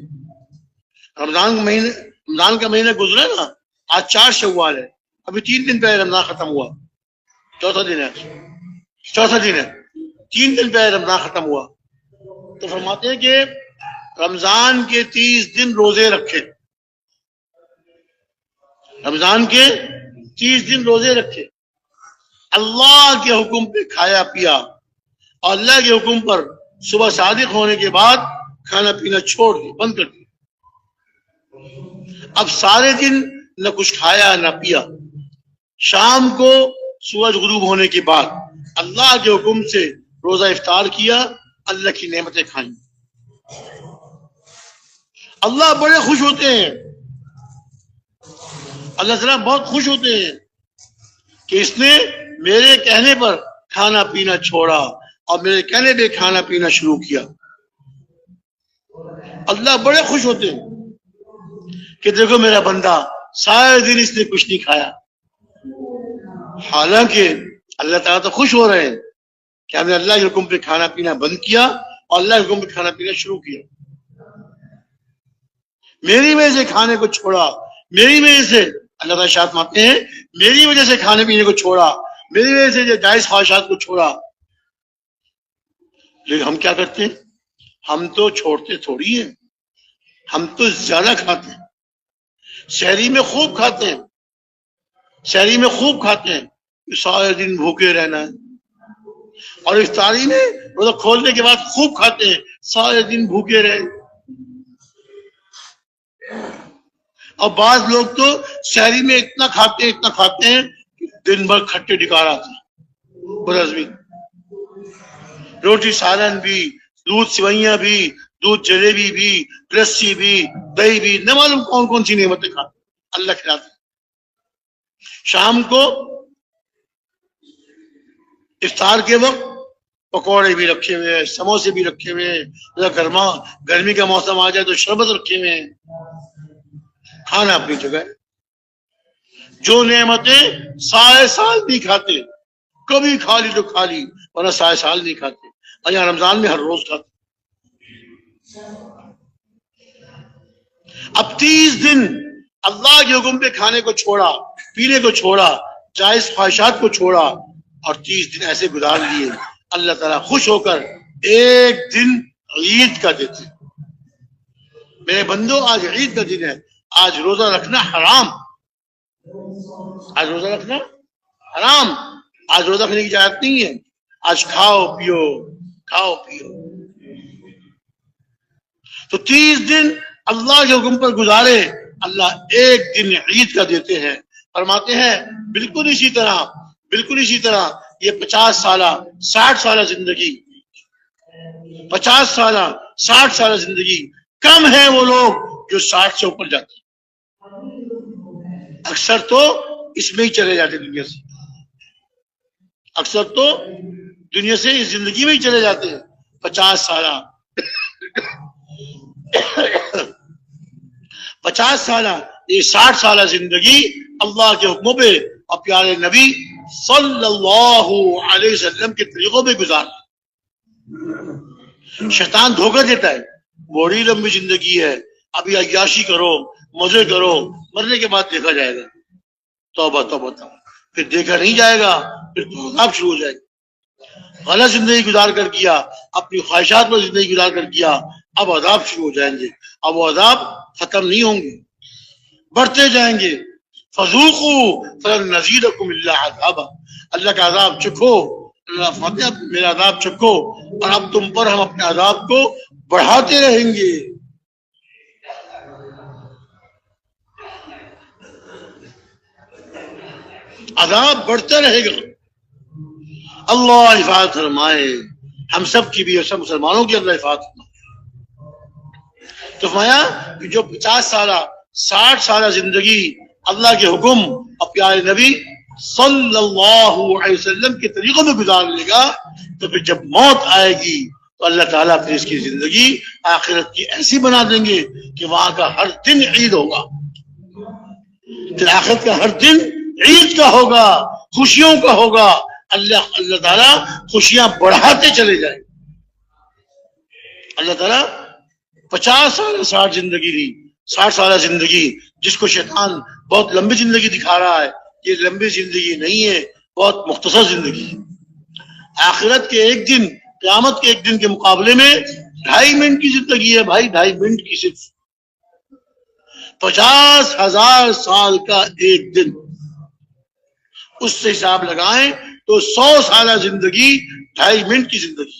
رمضان کا مہینہ گزرا نا, آج 4 شوال ہے, ابھی 3 دن پہلے رمضان ختم ہوا, چوتھا دن ہے, 3 دن پہلے رمضان ختم ہوا. تو فرماتے ہیں کہ رمضان کے 30 دن روزے رکھے, اللہ کے حکم پہ کھایا پیا, اور اللہ کے حکم پر صبح صادق ہونے کے بعد کھانا پینا چھوڑ دیا, بند کر دیا. اب سارے دن نہ کچھ کھایا نہ پیا. شام کو سورج غروب ہونے کے بعد اللہ کے حکم سے روزہ افطار کیا, اللہ کی نعمتیں کھائیں. اللہ بڑے خوش ہوتے ہیں, اللہ تعالیٰ بہت خوش ہوتے ہیں کہ اس نے میرے کہنے پر کھانا پینا چھوڑا اور میرے کہنے پہ کھانا پینا شروع کیا. اللہ بڑے خوش ہوتے ہیں کہ دیکھو میرا بندہ سارے دن اس نے کچھ نہیں کھایا. حالانکہ اللہ تعالیٰ تو خوش ہو رہے ہیں کہ ہم نے اللہ کے حکم پہ کھانا پینا بند کیا اور اللہ کے حکم پہ کھانا پینا شروع کیا. میری وجہ سے کھانے کو چھوڑا, میری وجہ سے اللہ تعالیٰ ارشاد فرماتے ہیں میری وجہ سے کھانے پینے کو چھوڑا, میری وجہ سے جائز خواہشات کو چھوڑا. لیکن ہم کیا کرتے ہیں؟ ہم تو چھوڑتے تھوڑی ہیں, ہم تو زیادہ کھاتے ہیں. شہری میں خوب کھاتے ہیں, شہری میں خوب کھاتے ہیں, سارے دن بھوکے رہنا ہے. اور افطاری میں روزہ کھولنے کے بعد خوب کھاتے ہیں, سارے دن بھوکے رہے. اور بعض لوگ تو شہری میں اتنا کھاتے ہیں کہ دن بھر کھٹے ڈکار آتے ہیں. روٹی سالن بھی, دودھ سوئیاں بھی, دودھ جلیبی بھی, لسی بھی, دہی بھی, نہ معلوم کون کون سی نعمتیں کھاتے اللہ کھلاتے. شام کو افطار کے وقت پکوڑے بھی رکھے ہوئے, سموسے بھی رکھے ہوئے, گرمی کا موسم آ جائے تو شربت رکھے ہوئے ہیں. کھانا اپنی جگہ. جو نعمتیں سارے سال نہیں کھاتے, کبھی کھا لی تو کھا لی, ورنہ سارے سال نہیں کھاتے. اور یہاں رمضان میں ہر روز کھاتے. اب 30 دن اللہ کے حکم پہ کھانے کو چھوڑا, پینے کو چھوڑا, جائز خواہشات کو چھوڑا, اور 30 دن ایسے گزار لیے. اللہ تعالیٰ خوش ہو کر ایک دن عید کا دیتے. میرے بندو آج عید کا دن ہے, آج روزہ رکھنا حرام, آج روزہ رکھنا حرام, آج روزہ رکھنے کی اجازت نہیں ہے. آج کھاؤ پیو, کھاؤ پیو. تو 30 دن اللہ کے حکم پر گزارے, اللہ ایک دن عید کا دیتے ہیں. فرماتے ہیں بالکل اسی طرح یہ 50 سالہ 60 سالہ زندگی, 50 سالہ 60 سالہ زندگی کم ہے وہ لوگ جو 60 سے اوپر جاتے ہیں. اکثر تو اس میں ہی چلے جاتے دنیا سے, اکثر تو دنیا سے اس زندگی میں ہی چلے جاتے ہیں. 50 سالہ 50 سالہ یہ 60 سالہ زندگی اللہ کے حکموں پہ اور پیارے نبی صلی اللہ علیہ وسلم کے طریقوں پہ گزار. شیطان دھوکہ دیتا ہے, بڑی لمبی زندگی ہے, ابھی عیاشی کرو, مزے کرو, مرنے کے بعد دیکھا جائے گا. توبہ توبہ توبہ, پھر دیکھا نہیں جائے گا, پھر تو عذاب شروع ہو جائے گا. غلط زندگی گزار کر کیا, اپنی خواہشات پر زندگی گزار کر کیا, اب عذاب شروع ہو جائیں گے. اب وہ عذاب ختم نہیں ہوں گے, بڑھتے جائیں گے. فذوقوا فلن نزيدكم الا عذابا, اللہ کا عذاب چکھو. اللہ فرماتے ہیں میرا عذاب چکھو اور اب تم پر ہم اپنے عذاب کو بڑھاتے رہیں گے. عذاب بڑھتا رہے گا. اللہ حفاظت فرمائے ہم سب کی بھی اور سب مسلمانوں کی اللہ حفاظت فرمائے. تو فرمایا کہ جو 50 سالہ 60 سالہ زندگی اللہ کے حکم اور پیارے نبی صلی اللہ علیہ وسلم کے طریقوں میں گزار لے گا, تو پھر جب موت آئے گی تو اللہ تعالیٰ پھر اس کی زندگی آخرت کی ایسی بنا دیں گے کہ وہاں کا ہر دن عید ہوگا. پھر آخرت کا ہر دن عید کا ہوگا, خوشیوں کا ہوگا. اللہ تعالیٰ خوشیاں بڑھاتے چلے جائیں. اللہ تعالیٰ 50 سال 60 زندگی دی, 60 سالہ زندگی جس کو شیطان بہت لمبی زندگی دکھا رہا ہے, یہ لمبی زندگی نہیں ہے, بہت مختصر زندگی ہے. آخرت کے ایک دن, قیامت کے ایک دن کے مقابلے میں 2.5 منٹ کی زندگی ہے بھائی, 2.5 منٹ کی صرف. 50,000 سال کا ایک دن, اس سے حساب لگائیں تو 100 سالہ زندگی 2.5 منٹ کی زندگی.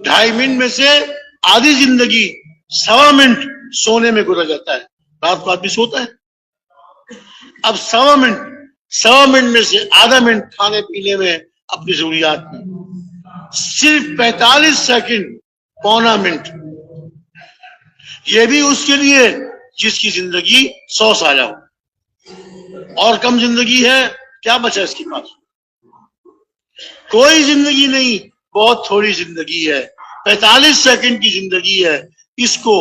2.5 منٹ میں سے آدھی زندگی 1.25 منٹ سونے میں گزر جاتا ہے, رات کو آدمی سوتا ہے، اب 1.25 منٹ میں سے آدھا منٹ کھانے پینے میں، اپنی ضروریات میں، صرف 45 سیکنڈ، پونا منٹ، یہ بھی اس کے لیے جس کی زندگی 100 سالہ ہو، اور کم زندگی ہے کیا بچا اس کے پاس؟ کوئی زندگی نہیں، بہت تھوڑی زندگی ہے، 45 سیکنڈ کی زندگی ہے، اس کو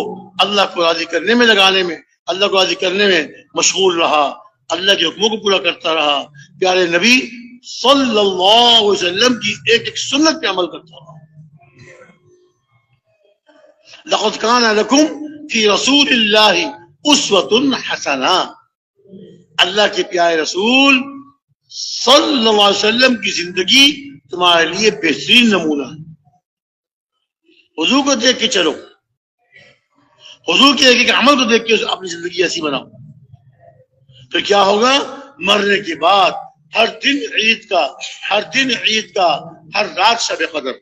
اللہ کو راضی کرنے میں لگانے میں، اللہ کو راضی کرنے میں مشغول رہا، اللہ کے حکموں کو پورا کرتا رہا، پیارے نبی صلی اللہ علیہ وسلم کی ایک ایک سنت پہ عمل کرتا رہا۔ لقد کان لکم فی رسول اللہ اسوۃ حسنہ، اللہ کے پیارے رسول صلی اللہ علیہ وسلم کی زندگی تمہارے لیے بہترین نمونہ ہے۔ حضور کو دیکھ کے چلو، حضور کے ایک ایک عمل کو دیکھ کے اپنی زندگی ایسی بناؤ، پھر کیا ہوگا؟ مرنے کے بعد ہر دن عید کا، ہر دن عید کا، ہر رات شب قدر،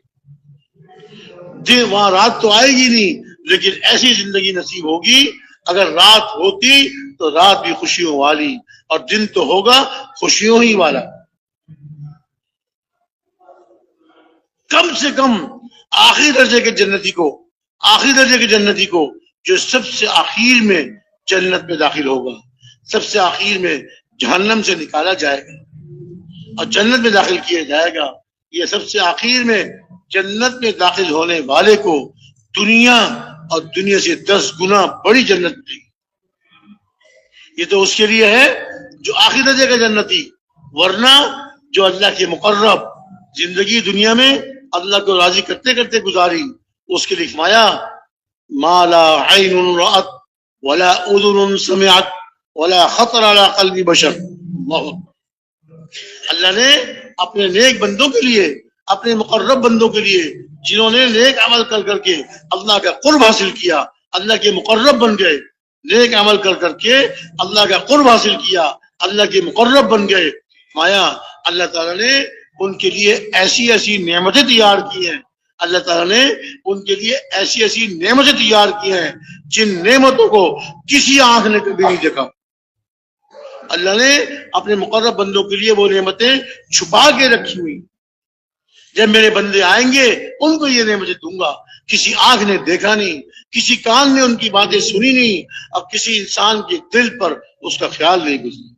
دن وہاں رات تو آئے گی نہیں، لیکن ایسی زندگی نصیب ہوگی، اگر رات ہوتی تو رات بھی خوشیوں والی، اور دن تو ہوگا خوشیوں ہی والا۔ کم سے کم آخری درجے کے جنتی کو، آخری درجے کے جنتی کو جو سب سے آخر میں جنت میں داخل ہوگا، سب سے آخر میں جہنم سے نکالا جائے گا اور جنت میں داخل کیا جائے گا، یہ سب سے آخر میں جنت میں داخل ہونے والے کو دنیا اور دنیا سے 10 گنا بڑی جنت ملے گی۔ یہ تو اس کے لیے ہے جو آخری درجے کا جنتی، ورنہ جو اللہ کے مقرب زندگی دنیا میں اللہ کو راضی کرتے کرتے گزاری، اس کے لیے فرمایا ما لا عین رأت ولا اذن سمعت ولا خطر على قلب بشر۔ اللہ نے اپنے نیک بندوں کے لیے، اپنے مقرب بندوں کے لیے، جنہوں نے نیک عمل کر کر کے اللہ کا قرب حاصل کیا، اللہ کے مقرب بن گئے، نیک عمل کر کر کے اللہ کا قرب حاصل کیا، اللہ کے مقرب بن گئے، مایا اللہ تعالیٰ نے ان کے لیے ایسی ایسی نعمتیں تیار کی ہیں، اللہ تعالیٰ نے ان کے لیے ایسی ایسی نعمتیں تیار کی ہیں جن نعمتوں کو کسی آنکھ نے کبھی نہیں دیکھا۔ اللہ نے اپنے مقرب بندوں کے لیے وہ نعمتیں چھپا کے رکھی ہوئی، جب میرے بندے آئیں گے ان کو یہ نعمتیں دوں گا، کسی آنکھ نے دیکھا نہیں، کسی کان نے ان کی باتیں سنی نہیں، اور کسی انسان کے دل پر اس کا خیال نہیں گزرا۔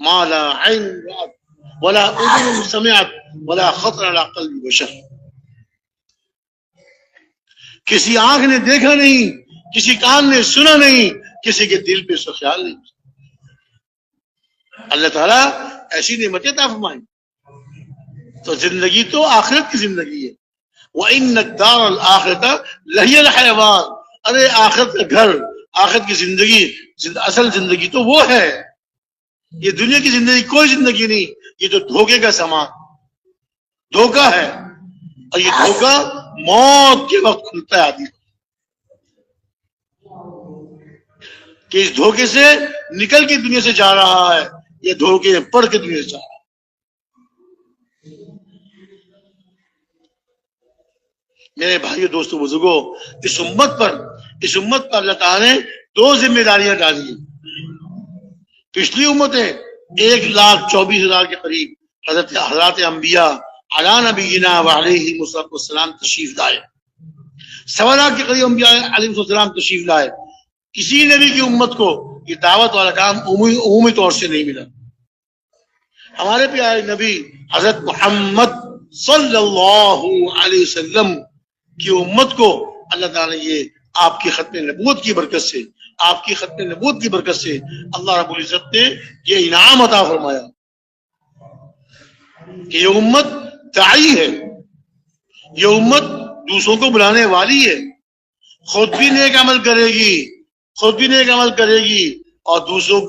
ما لا عین رأت ولا اذن سمعت ولا خطر على قلب بشر، کسی آنکھ نے دیکھا نہیں، کسی کان نے سنا نہیں، کسی کے دل پہ اس کا خیال نہیں۔ اللہ تعالیٰ ایسی نعمتیں عطا فرمائیں۔ تو زندگی تو آخرت کی زندگی ہے، وَإِنَّ الدَّارَ الْآخِرَةَ لَهِيَ الْحَيَوَانُ، ارے آخرت کا گھر، آخرت کی زندگی، اصل زندگی تو وہ ہے، یہ دنیا کی زندگی کوئی زندگی نہیں، یہ تو دھوکے کا سامان، دھوکا ہے، اور یہ دھوکا موت کے وقت کھلتا ہے آدمی کہ اس دھوکے سے نکل کے دنیا سے جا رہا ہے، یہ دھوکے میں پڑھ کے دنیا سے جا رہا ہے۔ میرے بھائیو دوستو بزرگوں، اس امت پر اللہ تعالیٰ نے 2 ذمہ داریاں ڈالی ہیں۔ پچھلی امتیں 1,24,000 کے قریب حضرات انبیاء علی نبینا وعلیہ السلام تشریف لائے، 1.25 لاکھ کے قریب انبیاء علیہ السلام تشریف لائے، کسی نبی کی امت کو یہ دعوت والا کام عمومی طور سے نہیں ملا۔ ہمارے پیارے نبی حضرت محمد صلی اللہ علیہ وسلم کی امت کو اللہ تعالیٰ نے یہ آپ کی ختم نبوت کی برکت سے، آپ کی ختم نبوت کی برکت سے اللہ رب العزت نے یہ انعام عطا فرمایا کہ یہ امت داعی ہے، یہ امت دوسروں کو بلانے والی ہے، خود بھی نیک عمل کرے گی، خود بھی نیک عمل کرے گی، اور دوسروں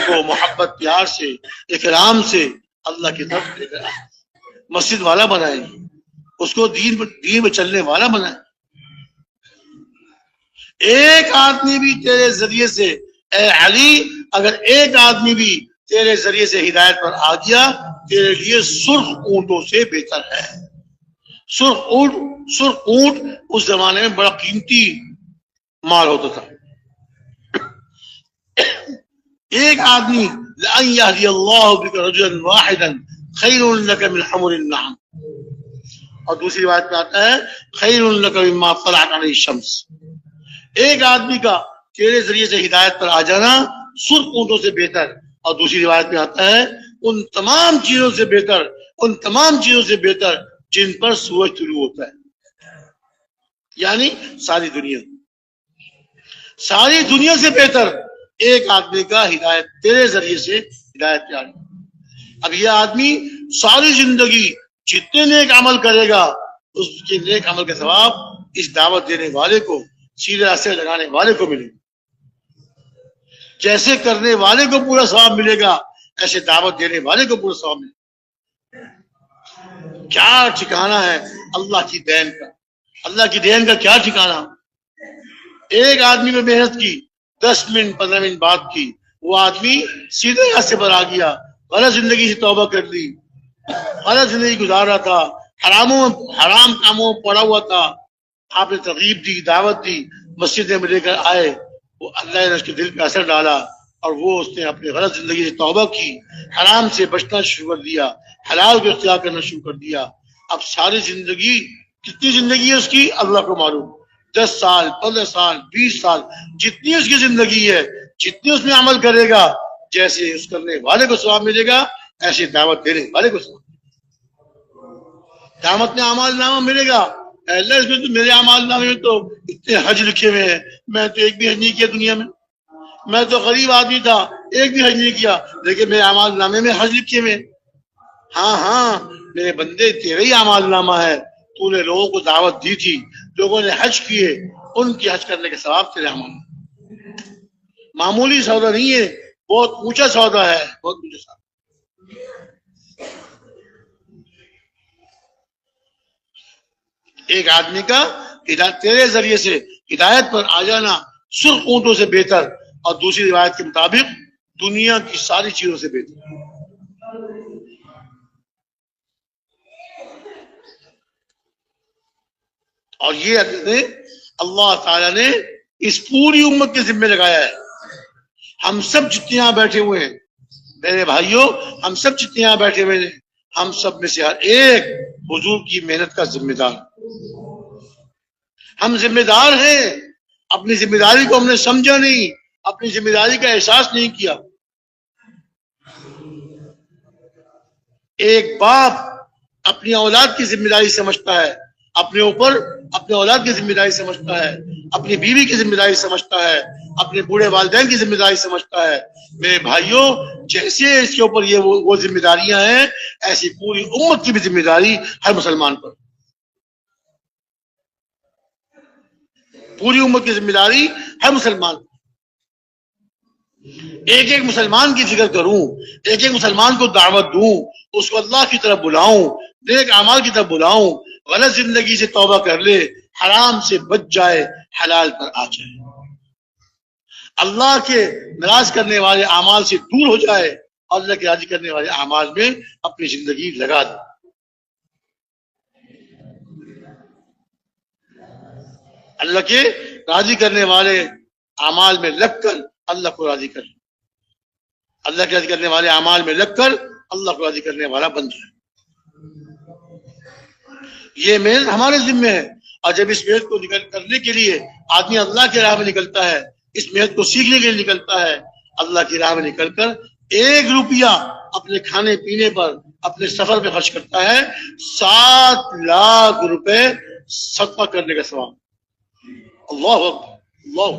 کو محبت پیار سے، اکرام سے اللہ کی طرف لے کر مسجد والا بنائے گی، اس کو دین میں چلنے والا بنائے۔ ایک آدمی بھی تیرے ذریعے سے، اے علی، اگر ایک آدمی بھی تیرے ذریعے سے ہدایت پر آ گیا، تیرے لیے سرخ اونٹوں سے بہتر ہے۔ سرخ اونٹ اس زمانے میں بڑا قیمتی مال ہوتا تھا، ایک آدمی لَأَن يَهْدِيَ اللَّهُ بِكَ رَجُلًا وَاحِدًا خَيْرٌ لَكَ مِنْ حُمُرِ النَّعَمِ، اور دوسری روایت میں آتا ہے خَيْرٌ لَكَ مِمَّا طَلَعَتْ عَلَيْهِ الشَّمْسُ، ایک آدمی کا تیرے ذریعے سے ہدایت پر آ جانا سرخ اونٹوں سے بہتر، اور دوسری روایت میں آتا ہے ان تمام چیزوں سے بہتر، ان تمام چیزوں سے بہتر جن پر سورج طلوع ہوتا ہے، یعنی ساری دنیا سے بہتر ایک آدمی کا ہدایت تیرے ذریعے سے ہدایت پہ آنا۔ اب یہ آدمی ساری زندگی جتنے نیک عمل کرے گا اس کے نیک عمل کے ثواب اس دعوت دینے والے کو، سیدھے راستے لگانے والے کو ملے گا۔ جیسے کرنے والے کو پورا ثواب ملے گا ایسے دعوت دینے والے کو پورا ثواب ملے گا۔ کیا ٹھکانہ ہے اللہ کی دین کا، اللہ کی دین کا کیا ٹھکانہ۔ ایک آدمی نے محنت کی، 10 منٹ 15 منٹ بات کی، وہ آدمی سیدھے راستے پر آ گیا، غلط زندگی سے توبہ کر لی، غلط زندگی گزار رہا تھا، حرام کاموں میں پڑا ہوا تھا، آپ نے ترغیب دی، دعوت دی، مسجد میں لے کر آئے، وہ اللہ نے اس کے دل پہ اثر ڈالا اور وہ اس نے اپنی غلط زندگی سے توبہ کی، حرام سے بچنا شروع کر دیا، حلال کو اختیار کرنا شروع کر دیا۔ اب ساری زندگی، کتنی زندگی ہے اس کی اللہ کو معلوم، 10 سال 15 سال 20 سال جتنی اس کی زندگی ہے، جتنی اس میں عمل کرے گا، جیسے اس کرنے والے کو ثواب ملے گا ایسے دعوت دینے والے کو ثواب، قیامت میں اعمال نامہ ملے گا۔ اے اللہ اس میں تو میرے اعمال نامے میں تو اتنے حج لکھے ہوئے ہیں، میں تو ایک بھی حج نہیں کیا دنیا میں تو غریب آدمی تھا، ایک بھی حج نہیں کیا، لیکن میرے اعمال نامے میں حج لکھے ہوئے۔ ہاں میرے بندے تیرے ہی اعمال نامہ ہے، تو نے لوگوں کو دعوت دی تھی، لوگوں نے حج کیے، ان کی حج کرنے کے ثواب تیرے اعمال، معمولی سودا نہیں ہے، بہت اونچا سودا ہے، بہت اونچا سودا۔ ایک آدمی کا تیرے ذریعے سے ہدایت پر آ جانا سرخ اونٹوں سے بہتر، اور دوسری روایت کے مطابق دنیا کی ساری چیزوں سے بہتر۔ اور یہ اللہ تعالیٰ نے اس پوری امت کے ذمہ لگایا ہے۔ ہم سب جتنے یہاں بیٹھے ہوئے ہیں میرے بھائیوں، ہم سب جتنے یہاں بیٹھے ہوئے ہیں، ہم سب میں سے ہر ایک حضور کی محنت کا ذمہ دار، ہم ذمہ دار ہیں۔ اپنی ذمہ داری کو ہم نے سمجھا نہیں، اپنی ذمہ داری کا احساس نہیں کیا۔ ایک باپ اپنی اولاد کی ذمہ داری سمجھتا ہے، اپنے اوپر اپنے اولاد کی ذمہ داری سمجھتا ہے، اپنی بیوی کی ذمہ داری سمجھتا ہے، اپنے بوڑھے والدین کی ذمہ داری سمجھتا ہے۔ میرے بھائیوں، جیسے اس کے اوپر یہ وہ ذمہ داریاں ہیں، ایسی پوری امت کی بھی ذمہ داری ہر مسلمان پر، پوری امت کی ذمہ داری ہر مسلمان پر۔ ایک ایک مسلمان کی فکر کروں، ایک ایک مسلمان کو دعوت دوں، اس کو اللہ کی طرف بلاؤں، نیک اعمال کی طرف بلاؤں، غلط زندگی سے توبہ کر لے، حرام سے بچ جائے، حلال پر آ جائے، اللہ کے ناراض کرنے والے اعمال سے دور ہو جائے، اور اللہ کے راضی کرنے والے اعمال میں اپنی زندگی لگا دے۔ اللہ کے راضی کرنے والے اعمال میں لگ کر اللہ کو راضی کر، اللہ کے راضی کرنے والے اعمال میں لگ کر اللہ کو راضی کرنے والا بن جائے۔ یہ محنت ہمارے ذمہ ہے، اور جب اس محنت کو کرنے کے لیے آدمی اللہ کی راہ میں نکلتا ہے، اس محنت کو سیکھنے کے لیے نکلتا ہے، اللہ کی راہ میں نکل کر 1 روپیہ اپنے کھانے پینے پر، اپنے سفر پہ خرچ کرتا ہے، 7 لاکھ روپے صدقہ کرنے کا ثواب۔ اللہ اکبر، اللہ۔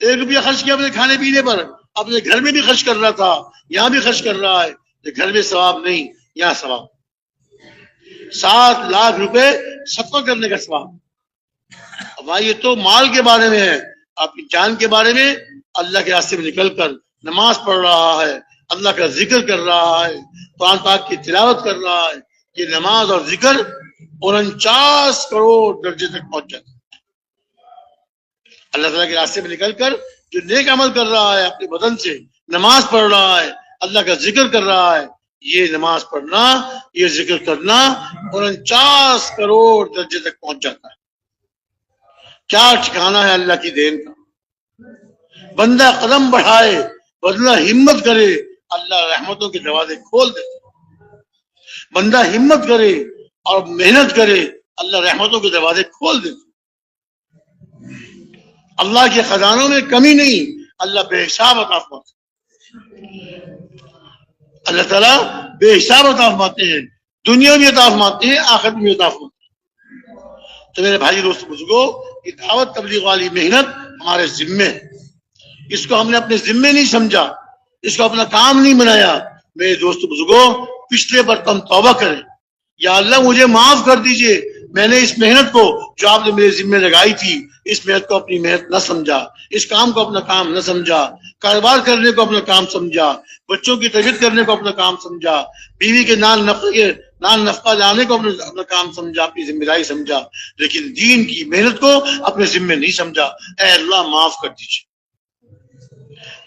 1 روپیہ خرچ کیا اپنے کھانے پینے پر، اپنے گھر میں بھی خرچ کر رہا تھا، یہاں بھی خرچ کر رہا ہے، گھر میں ثواب نہیں، یہاں ثواب۔ 7 لاکھ روپے صدقہ کرنے کا ثواب۔ اب یہ تو مال کے بارے میں ہے، اپنی جان کے بارے میں اللہ کے راستے میں نکل کر نماز پڑھ رہا ہے، اللہ کا ذکر کر رہا ہے، قرآن پاک کی تلاوت کر رہا ہے، یہ نماز اور ذکر 49 کروڑ درجے تک پہنچ جاتا ہے۔ اللہ تعالیٰ کے راستے میں نکل کر جو نیک عمل کر رہا ہے، اپنے بدن سے نماز پڑھ رہا ہے، اللہ کا ذکر کر رہا ہے، یہ نماز پڑھنا، یہ ذکر کرنا 49 کروڑ درجے تک پہنچ جاتا ہے۔ کیا ٹھکانہ ہے اللہ کی دین کا۔ بندہ قدم بڑھائے، بندہ ہمت کرے، اللہ رحمتوں کے دروازے کھول دے. بندہ ہمت کرے اور محنت کرے، اللہ رحمتوں کے دروازے کھول دے. اللہ کے خزانوں میں کمی نہیں، اللہ بے حساب عطا فرماتے ہیں. اللہ تعالیٰ بے حساب عطا فرماتے ہیں، دنیا میں عطا فرماتے ہیں، آخرت میں عطا فرماتے ہیں. تو میرے بھائی دوست بزرگوں، یہ دعوت تبلیغ والی محنت ہمارے ذمے ہے. اس کو ہم نے اپنے ذمے نہیں سمجھا، اس کو اپنا کام نہیں بنایا. میرے دوست بزرگوں، پچھلے پر تم توبہ کریں. یا اللہ مجھے معاف کر دیجئے، میں نے اس محنت کو جو آپ نے میرے ذمہ لگائی تھی، اس محنت کو اپنی محنت نہ سمجھا، اس کام کو اپنا کام نہ سمجھا، کاروبار کرنے کو اپنا کام سمجھا، بچوں کی تربیت کرنے کو اپنا کام سمجھا، بیوی کے نان نفقہ لانے کو اپنا کام سمجھا، اپنی ذمہ داری سمجھا، لیکن دین کی محنت کو اپنے ذمے نہیں سمجھا. اے اللہ معاف کر دیجیے.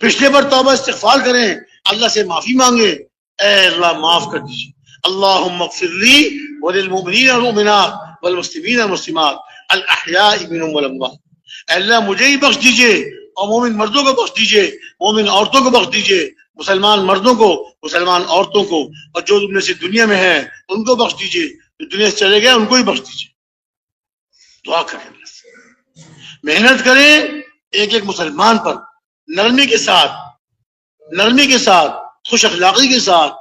پچھلے پر توبہ استغفار کریں، اللہ سے معافی مانگے. اے اللہ معاف کر دیجیے. اللہم اغفر لی وللمؤمنین والمؤمنات والمسلمین والمسلمات الاحیاء منہم والاموات. اے اللہ مجھے ہی بخش دیجیے اور مومن مردوں کو بخش دیجیے، مومن عورتوں کو بخش دیجیے، مسلمان مردوں کو، مسلمان عورتوں کو، اور جو تم نے سے دنیا میں ہیں ان کو بخش دیجیے، جو دنیا سے چلے گئے ان کو ہی بخش دیجیے. دعا کریں، محنت کریں ایک ایک مسلمان پر، نرمی کے ساتھ، خوش اخلاقی کے ساتھ،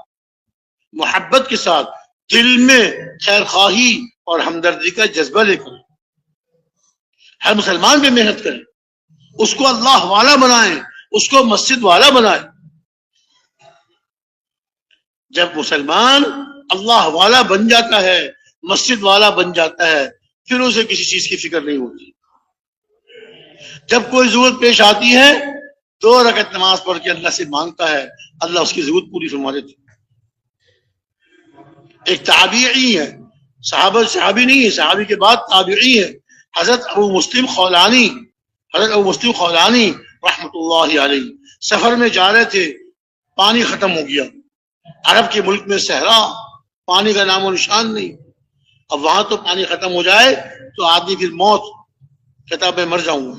محبت کے ساتھ، دل میں خیر خواہی اور ہمدردی کا جذبہ لے کر ہر مسلمان پہ محنت کریں، اس کو اللہ والا بنائیں، اس کو مسجد والا بنائیں. جب مسلمان اللہ والا بن جاتا ہے، مسجد والا بن جاتا ہے، پھر اسے کسی چیز کی فکر نہیں ہوتی. جب کوئی ضرورت پیش آتی ہے، 2 رکعت نماز پڑھ کے اللہ سے مانگتا ہے، اللہ اس کی ضرورت پوری فرما دیتی. ایک تابعی ہے، صحابی نہیں ہے، صحابی کے بعد تابعی ہے، حضرت ابو مسلم خولانی رحمت اللہ علیہ. سفر میں جا رہے تھے، پانی ختم ہو گیا. عرب کے ملک میں صحرا، پانی کا نام و نشان نہیں. اب وہاں تو پانی ختم ہو جائے تو آدمی پھر موت، کہتا میں مر جاؤں گا،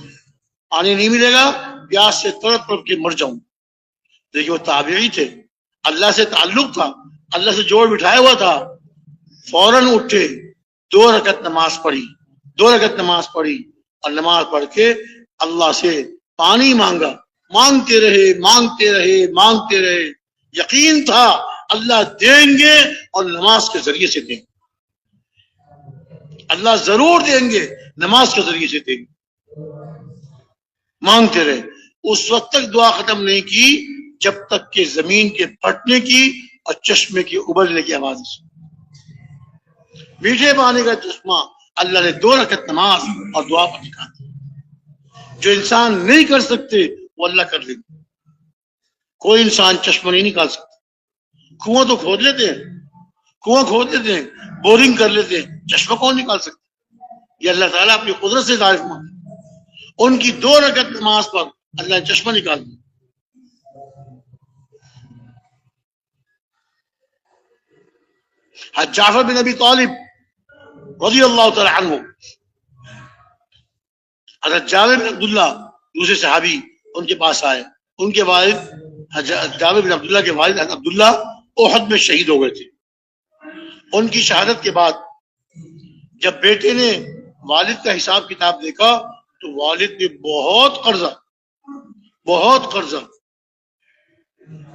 پانی نہیں ملے گا، پیاس سے تڑپ تڑپ کے مر جاؤں. دیکھیے وہ تابعی تھے، اللہ سے تعلق تھا، اللہ سے جوڑ بٹھایا ہوا تھا. فوراً اٹھے، 2 رکعت نماز پڑھی اور نماز پڑھ کے اللہ سے پانی مانگا. مانگتے رہے. یقین تھا اللہ دیں گے اور نماز کے ذریعے سے دیں گے، اللہ ضرور دیں گے، نماز کے ذریعے سے دیں گے. مانگتے رہے. اس وقت تک دعا ختم نہیں کی جب تک کہ زمین کے پھٹنے کی اور چشمے کی ابلنے کی آواز سنی. میٹھے پانی کا چشمہ اللہ نے 2 رکعت نماز اور دعا پر نکال دیا. جو انسان نہیں کر سکتے وہ اللہ کر لیں گے. کوئی انسان چشمہ نہیں نکال سکتا. کنواں تو کھود لیتے ہیں، بورنگ کر لیتے ہیں، چشمہ کون نکال سکتا؟ یہ اللہ تعالیٰ اپنی قدرت سے تعریف مانگتے. ان کی 2 رکعت نماز پر اللہ نے چشمہ نکال دیا. حضرت جعفر بن ابی طالب رضی اللہ تعالی عنہ، حضرت جابر بن عبداللہ دوسرے صحابی ان کے پاس آئے. ان کے والد حضرت جابر بن عبداللہ کے والد حضرت عبداللہ احد میں شہید ہو گئے تھے. ان کی شہادت کے بعد جب بیٹے نے والد کا حساب کتاب دیکھا تو والد نے بہت قرضہ.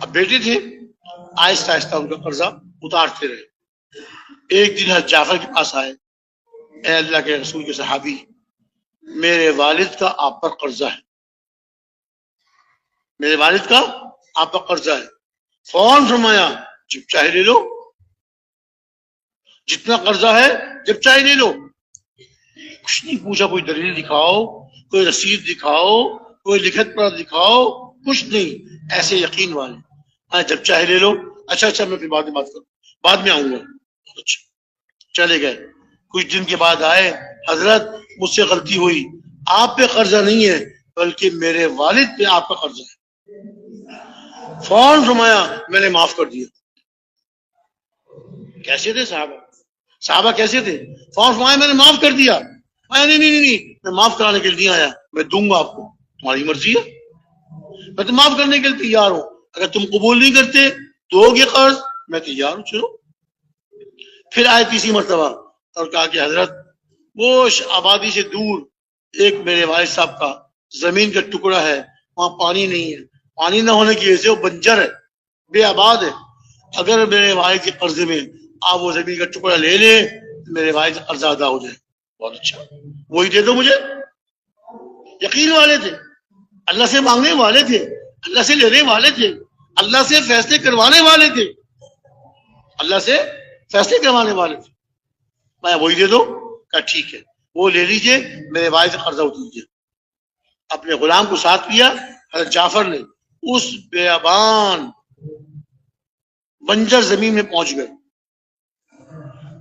اب بیٹے تھے، آہستہ آہستہ ان کا قرضہ اتارتے رہے. ایک دن حضرت جعفر کے پاس آئے، اے اللہ کے رسول کے صحابی، میرے والد کا آپ پر قرضہ ہے، فوراً فرمایا جب چاہے لے لو، جتنا قرضہ ہے جب چاہے لے لو. کچھ نہیں پوچھا، کوئی دلیل دکھاؤ، کوئی رسید دکھاؤ، کوئی لکھت پڑھا دکھاؤ، کچھ نہیں، ایسے یقین والے. جب چاہے لے لو. اچھا میں پھر بعد میں بات کروں، بعد میں آؤں گا. اچھا چلے گئے. کچھ دن کے بعد آئے، حضرت مجھ سے غلطی ہوئی، آپ پہ قرضہ نہیں ہے بلکہ میرے والد پہ آپ کا قرضہ ہے. فوراً فرمایا میں نے معاف کر دیا. کیسے تھے صحابہ کیسے تھے؟ فوراً فرمایا میں نے معاف کر دیا. نہیں میں معاف کرانے کے لیے نہیں آیا، میں دوں گا آپ کو، تمہاری مرضی ہے. میں تو معاف کرنے کے لیے تیار ہوں، اگر تم قبول نہیں کرتے تو یہ قرض میں تیار ہوں، چلو۔ پھر آئے تیسری مرتبہ اور کہا کہ حضرت وہ آبادی سے دور ایک میرے والد صاحب کا زمین کا ٹکڑا ہے، وہاں پانی نہیں ہے، پانی نہ ہونے کی وجہ سے وہ بنجر ہے، بے آباد ہے، اگر میرے والد کے قرضے میں آپ وہ زمین کا ٹکڑا لے لیں تو میرے والد کا قرضہ ادا ہو جائے۔ بہت اچھا، وہی دے دو مجھے۔ یقین والے تھے، اللہ سے مانگنے والے تھے، اللہ سے لینے والے تھے، اللہ سے فیصلے کروانے والے تھے، اللہ سے فیصلے کروانے والے تھے۔ میں وہی دے دو، کہا ٹھیک ہے، وہ لے لیجئے، میرے والد سے قرضہ اتر دیجیے۔ اپنے غلام کو ساتھ لیا، حضرت جعفر نے اس بیابان بنجر زمین میں پہنچ گئے،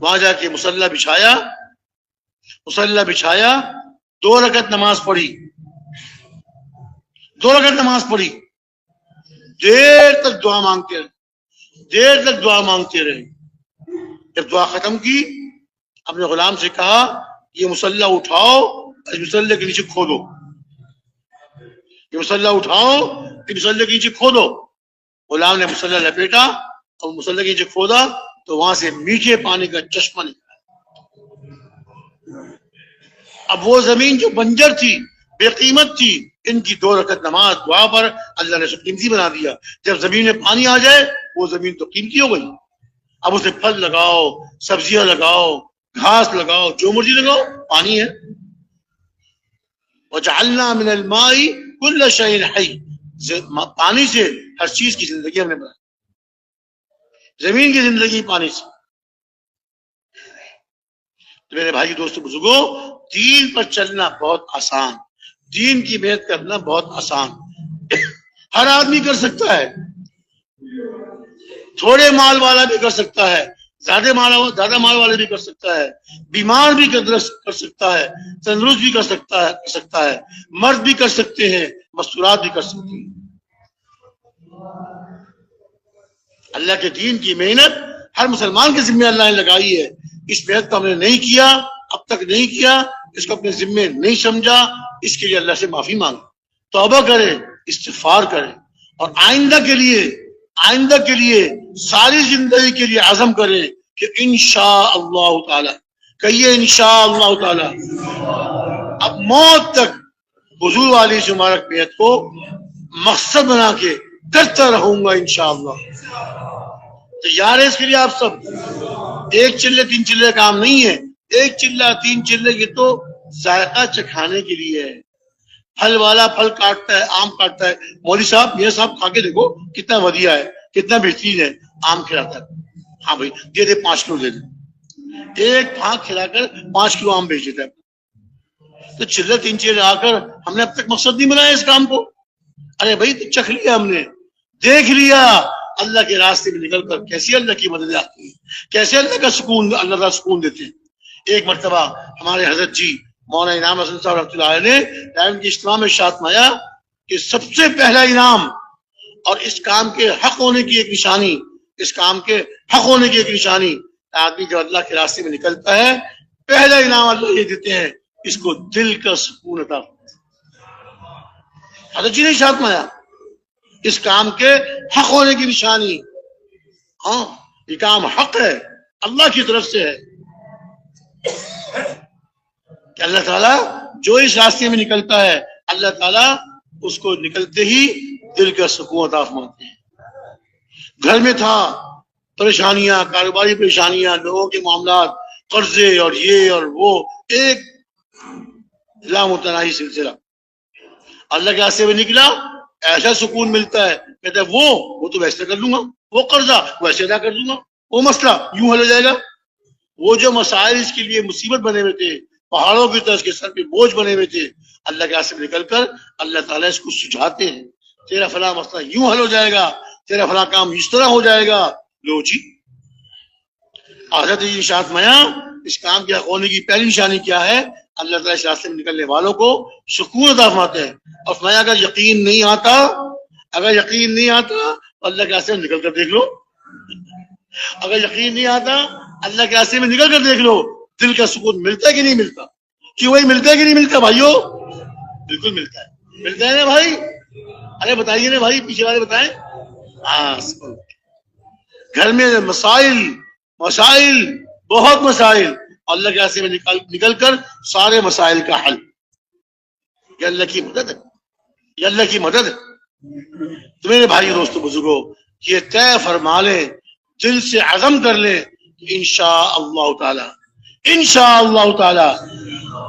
وہاں جا کے مصلی بچھایا، 2 رکعت نماز پڑھی، 2 رکعت نماز پڑھی، دیر تک دعا مانگتے رہے۔ جب دعا ختم کی، اپنے غلام سے کہا یہ مصلی اٹھاؤ، اس مصلی کے نیچے کھودو، یہ مصلی اٹھاؤ، یہ مصلی کے نیچے کھودو۔ غلام نے مصلی لپیٹا اور مصلی کے نیچے کھودا تو وہاں سے میٹھے پانی کا چشمہ نکلا۔ اب وہ زمین جو بنجر تھی، بے قیمت تھی، ان کی 2 رکعت نماز دعا پر اللہ نے اسے قیمتی بنا دیا۔ جب زمین میں پانی آ جائے وہ زمین تو قیمتی ہو گئی، اب اسے پھل لگاؤ، سبزیاں لگاؤ، گھاس لگاؤ، جو مرضی لگاؤ، پانی ہے۔ وَجَعَلْنَا مِنَ الْمَاءِ كُلَّ شَيْءٍ حَيٍّ، پانی سے ہر چیز کی زندگی ہم نے بنائی، زمین کی زندگی پانی سے۔ تو میرے بھائی دوستو بزرگوں، دین پر چلنا بہت آسان، دین کی محنت کرنا بہت آسان، ہر آدمی کر سکتا ہے، تھوڑے مال والا بھی کر سکتا ہے، زیادہ مال والا بھی کر سکتا ہے، بیمار بھی کر سکتا ہے، تندرست بھی کر سکتا ہے، مرد بھی کر سکتے ہیں، مستورات بھی کر سکتے ہیں۔ اللہ کے دین کی محنت ہر مسلمان کے ذمہ اللہ نے لگائی ہے۔ اس محنت کو ہم نے نہیں کیا، اب تک نہیں کیا، اس کو اپنے ذمے نہیں سمجھا، اس کے لیے اللہ سے معافی مانگے، توبہ کرے، استغفار کرے، اور آئندہ کے لیے ساری زندگی کے لیے عزم کرے کہ انشاءاللہ تعالی، کہیے انشاءاللہ تعالی، اب موت تک حضور والی سے مبارک بیعت کو مقصد بنا کے کرتا رہوں گا انشاءاللہ۔ تیار ہے اس کے لیے آپ سب؟ 1 چلے 3 چلے کام نہیں ہے، 1 چلہ 3 چلے کی تو ذائقہ چکھانے کے لیے ہے۔ پھل والا پھل کاٹتا ہے، آم کاٹتا ہے، مولوی صاحب میرے صاحب کھا کے دیکھو کتنا ودیع ہے، کتنا بہترین ہے، آم کھلاتا ہے، ہاں بھائی دے دے 5 کلو دے دے، ایک پھانک کھلا کر 5 کلو آم بیچ دیتا ہے۔ تو چلے 3 چلے آ کر ہم نے اب تک مقصد نہیں بنایا اس کام کو، ارے بھائی تو چکھ لیا، ہم نے دیکھ لیا اللہ کے راستے میں نکل کر کیسے اللہ کی مدد آتی ہے، کیسے اللہ کا سکون، اللہ کا سکون دیتے ہیں۔ ایک مرتبہ ہمارے حضرت جی مولانا انعام حسن صاحب رحمۃ اللہ علیہ نے کی اجتماع میں ارشاد فرمایا کہ سب سے پہلا انعام اور اس کام کے حق ہونے کی ایک نشانی، اس کام کے حق ہونے کی ایک نشانی، آدمی جو اللہ کے راستے میں نکلتا ہے پہلا انعام اللہ یہ دیتے ہیں اس کو دل کا سکون عطا۔ حضرت جی نے ارشاد فرمایا اس کام کے حق ہونے کی نشانی، ہاں یہ کام حق ہے، اللہ کی طرف سے ہے کہ اللہ تعالیٰ جو اس راستے میں نکلتا ہے اللہ تعالیٰ اس کو نکلتے ہی دل کا سکون عطا فرماتے ہیں۔ گھر میں تھا پریشانیاں، کاروباری پریشانیاں، لوگوں کے معاملات، قرضے اور یہ اور وہ، ایک لامتناہی سلسلہ، اللہ کے راستے میں نکلا ایسا سکون ملتا ہے، کہتا ہے وہ تو ویسے کر لوں گا، وہ قرضہ ویسے ادا کر دوں گا، وہ مسئلہ یوں حل ہو جائے گا۔ وہ جو مسائل اس کے لیے مصیبت بنے ہوئے تھے، پہاڑوں کی طرح اس کے سر پہ بوجھ بنے ہوئے تھے، اللہ کے راستے میں نکل کر اللہ تعالیٰ اس کو سجھاتے ہیں، تیرا فلاں مسئلہ یوں حل ہو جائے گا، تیرا فلاں کام اس طرح ہو جائے گا۔ لو جی، حضرت جی ارشاد فرمایا اس کام کے حق ہونے کی پہلی نشانی کیا ہے؟ اللہ تعالیٰ اس راستے میں نکلنے والوں کو سکون عطا فرماتے ہیں۔ اور فرمایا اگر یقین نہیں آتا تو اللہ کے راستے میں نکل کر دیکھ لو، اگر یقین نہیں آتا اللہ کے راستے میں نکل کر دیکھ لو، دل کا سکون ملتا ہے کہ نہیں ملتا؟ کہ وہی ملتا ہے کہ نہیں ملتا بھائیو؟ بالکل ملتا ہے نا بھائی، ارے بتائیے نا بھائی، پیچھے والے بتائیں. ہاں، گھر میں مسائل بہت مسائل، اللہ کے راستے میں نکل کر سارے مسائل کا حل. یہ اللہ کی مدد ہے، یہ اللہ کی مدد ہے. تو میرے بھائی دوستو بزرگوں، یہ طے فرما لیں، دل سے عزم کر لیں کہ انشاءاللہ تعالی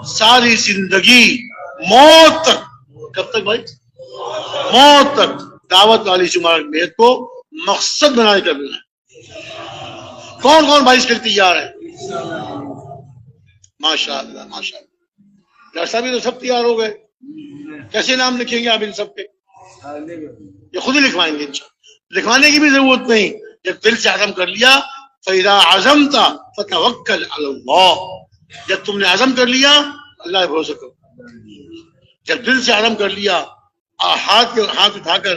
ساری زندگی موت تک. کب تک بھائی؟ موت تک دعوت والی جمعہ میت کو مقصد بنا کر ملنا ہے. کون کون بھائی اس کے لیے تیار ہے؟ ماشاء اللہ ماشاء اللہ. ڈاکٹر صاحب تو سب تیار ہو گئے، کیسے نام لکھیں گے آپ ان سب کے؟ یہ خود ہی لکھوائیں گے انشاءاللہ. لکھوانے کی بھی ضرورت نہیں، جب دل سے عزم کر لیا. فَإِذَا عَزَمْتَ فَتَوَكَّلْ عَلَى اللَّهِ، جب تم نے عزم کر لیا اللہ پہ بھروسہ کرو. جب دل سے عزم کر لیا، ہاتھ اٹھا کر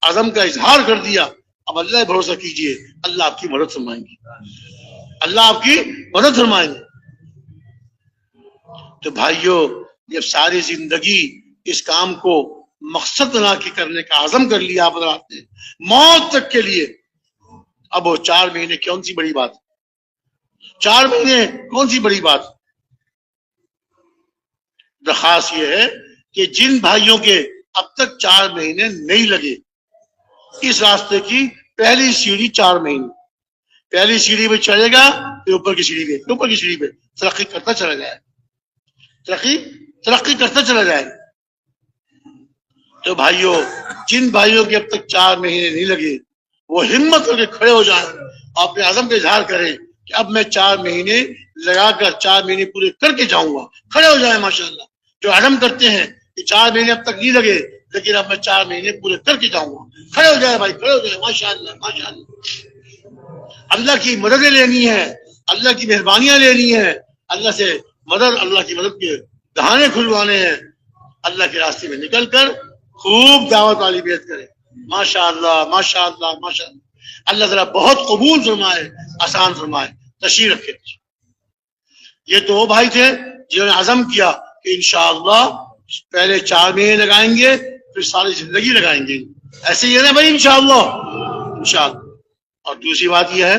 عزم کا اظہار کر دیا، اب اللہ پہ بھروسہ کیجئے، اللہ آپ کی مدد فرمائیں گے، اللہ آپ کی مدد فرمائیں گے. تو بھائیو، جب ساری زندگی اس کام کو مقصد بنا کے کرنے کا عزم کر لیا آپ حضرات نے موت تک کے لیے، اب وہ 4 مہینے کون سی بڑی بات؟ 4 مہینے کون سی بڑی بات؟ درخواست یہ ہے کہ جن بھائیوں کے اب تک 4 مہینے نہیں لگے، اس راستے کی پہلی سیڑھی 4 مہینے، پہلی سیڑھی پہ چڑھے گا، پھر اوپر کی سیڑھی پہ ترقی کرتا چلا جائے، ترقی کرتا چلا جائے. تو بھائیوں، جن بھائیوں کے اب تک 4 مہینے نہیں لگے، وہ ہمت کر کے کھڑے ہو جائیں اور اپنے عزم کا اظہار کریں کہ اب میں 4 مہینے لگا کر 4 مہینے پورے کر کے جاؤں گا. کھڑے ہو جائیں ماشاءاللہ. جو عزم کرتے ہیں کہ 4 مہینے اب تک نہیں لگے لیکن اب میں 4 مہینے پورے کر کے جاؤں گا، کھڑے ہو جائے بھائی، کھڑے ہو جائے. ماشاءاللہ ماشاءاللہ. اللہ کی مددیں لینی ہے، اللہ کی مہربانیاں لینی ہے، اللہ سے مدد، اللہ کی مدد کے دہانے کھلوانے ہیں. اللہ کے راستے میں نکل کر خوب دعوت والی بیعت کریں. ماشاءاللہ ماشاءاللہ ماشاءاللہ. اللہ تعالیٰ بہت قبول فرمائے، آسان فرمائے. تشریف رکھے. یہ تو وہ بھائی تھے جنہوں نے عزم کیا کہ انشاءاللہ پہلے 4 مہینے لگائیں گے، پھر ساری زندگی لگائیں گے. ایسے ہی ہے نا بھائی؟ انشاءاللہ انشاءاللہ. اور دوسری بات یہ ہے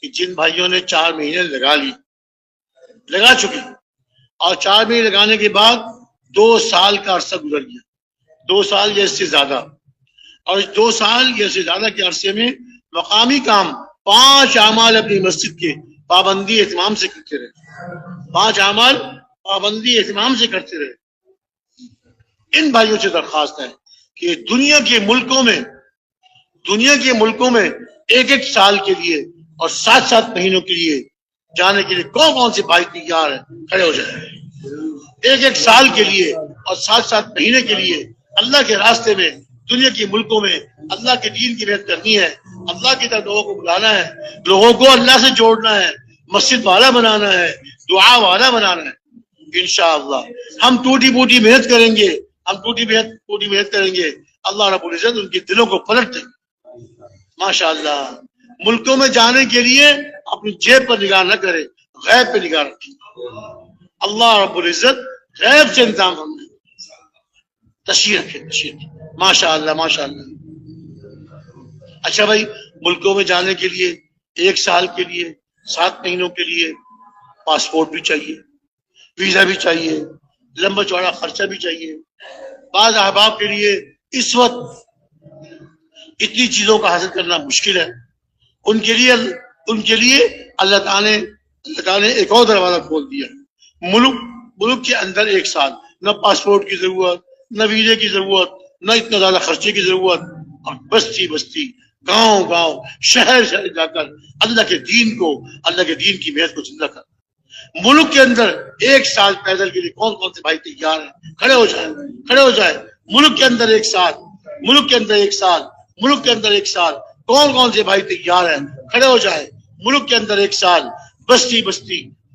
کہ جن بھائیوں نے 4 مہینے لگا چکے، اور 4 مہینے لگانے کے بعد 2 سال کا عرصہ گزر گیا، 2 سال یا اس سے زیادہ، اور 2 سال یا اس سے زیادہ کے عرصے میں مقامی کام 5 اعمال اپنی مسجد کے پابندی اہتمام سے کرتے رہے، 5 اعمال پابندی اہتمام سے کرتے رہے. ان بھائیوں سے درخواست ہے کہ دنیا کے ملکوں میں 1 سال کے لیے اور 7 مہینوں کے لیے جانے کے لیے کون سے بھائی تیار ہیں؟ کھڑے ہو جائیں. 1 سال کے لیے اور 7 مہینے کے لیے اللہ کے راستے میں دنیا کے ملکوں میں اللہ کے دین کی محنت کرنی ہے، اللہ کی طرف لوگوں کو بلانا ہے، لوگوں کو اللہ سے جوڑنا ہے، مسجد والا بنانا ہے، دعا والا بنانا ہے. انشاءاللہ ہم ٹوٹی پوٹی محنت کریں گے، اللہ رب العزت ان کے دلوں کو پلٹ دیں گے. ماشاءاللہ. ملکوں میں جانے کے لیے اپنی جیب پر نگاہ نہ کرے، غیب پہ نگاہ رکھیں. اللہ رب العزت غیب سے انتظام فرمائے. تشریح رکھے. ماشاءاللہ ماشاءاللہ. اچھا بھائی، ملکوں میں جانے کے لیے 1 سال کے لیے 7 مہینوں کے لیے پاسپورٹ بھی چاہیے، ویزا بھی چاہیے، لمبا چوڑا خرچہ بھی چاہیے. بعض احباب کے لیے اس وقت اتنی چیزوں کا حاصل کرنا مشکل ہے. ان کے لیے اللہ تعالیٰ نے ایک اور دروازہ کھول دیا. ملک کے اندر 1 سال، نہ پاسپورٹ کی ضرورت، نہ ویزے کی ضرورت، نہ اتنا زیادہ خرچے کی ضرورت، اور بستی گاؤں شہر جا کر اللہ کے دین کی محنت کو زندہ کر. ملک کے اندر 1 سال پیدل کے لیے کون سے بھائی تیار ہیں؟ کھڑے ہو جائیں. ملک کے اندر 1 سال کون سے بھائی تیار ہیں؟ کھڑے ہو جائیں. ملک کے اندر 1 سال بستی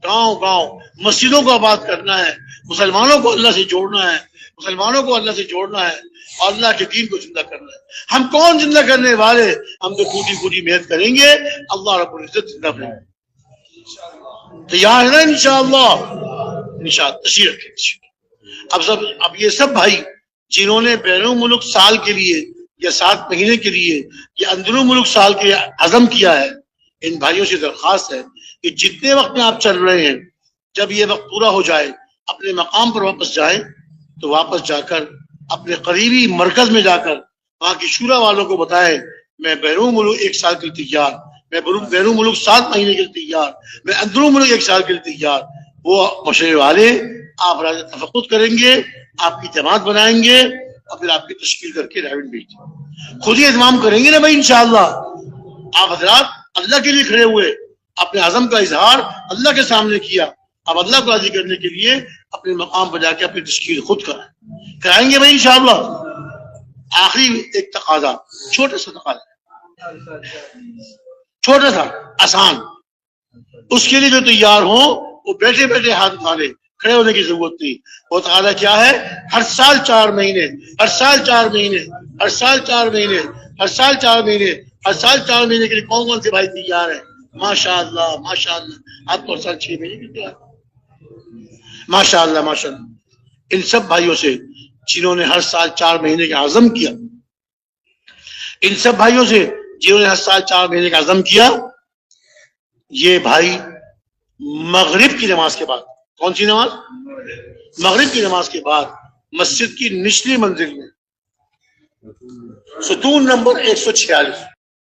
گاؤں مسجدوں کو آباد کرنا ہے، مسلمانوں کو اللہ سے جوڑنا ہے، اور اللہ کے دین کو زندہ کرنا ہے. ہم کون زندہ کرنے والے؟ ہم تو ٹوٹی محنت کریں گے، اللہ رب العزت زندہ کریں گے. تیار ہے نا؟ انشاءاللہ تشریح رکھیں. اب یہ سب بھائی جنہوں نے بیرون ملک سال کے لیے یا 7 مہینے کے لیے یا اندرون ملک سال کے لیے عزم کیا ہے، ان بھائیوں سے درخواست ہے کہ جتنے وقت میں آپ چل رہے ہیں، جب یہ وقت پورا ہو جائے اپنے مقام پر واپس جائیں، تو واپس جا کر اپنے قریبی مرکز میں جا کر وہاں کی شورا والوں کو بتائیں میں بیرون ملک 1 سال کے لیے تیار، میں بیرون ملک 7 مہینے کے لیے تیار، میں اندرون ملک 1 سال کے لیے تیار۔ وہ مشورے والے آپ راجہ تفقد کریں گے، آپ کی جماعت بنائیں گے اور پھر آپ کی تشکیل کر کے ریونٹ بھیج دیں گے۔ خود ہی اہتمام کریں گے نا بھائی انشاءاللہ۔ آپ حضرات اللہ کے لیے کھڑے ہوئے، اپنے عزم کا اظہار اللہ کے سامنے کیا، اب اللہ کو راضی کرنے کے لیے اپنے مقام پر جا کے اپنی تشکیل خود کرائیں گے بھائی انشاءاللہ۔ آخری ایک تقاضا، چھوٹا سا تقاضا، چھوٹا سا آسان، اس کے لیے جو تیار ہوں وہ بیٹھے بیٹھے ہاتھ اٹھا لے، کھڑے ہونے کی ضرورت نہیں۔ وہ تقاضا کیا ہے؟ ہر سال 4 مہینے، ہر سال 4 مہینے، ہر سال 4 مہینے، ہر سال 4 مہینے، ہر سال 4 مہینے کے لیے کون کون سے بھائی تیار ہیں؟ ماشاء اللہ ماشاء اللہ، آپ کو ہر سال 6 مہینے کی تیار، ماشاء اللہ ماشاء اللہ۔ ان سب بھائیوں سے جنہوں نے ہر سال 4 مہینے کا عزم کیا، ان سب بھائیوں سے جنہوں نے ہر سال 4 مہینے کا عزم کیا، یہ بھائی مغرب کی نماز کے بعد، کون سی نماز؟ مغرب کی نماز کے بعد مسجد کی نچلی منزل میں ستون نمبر 146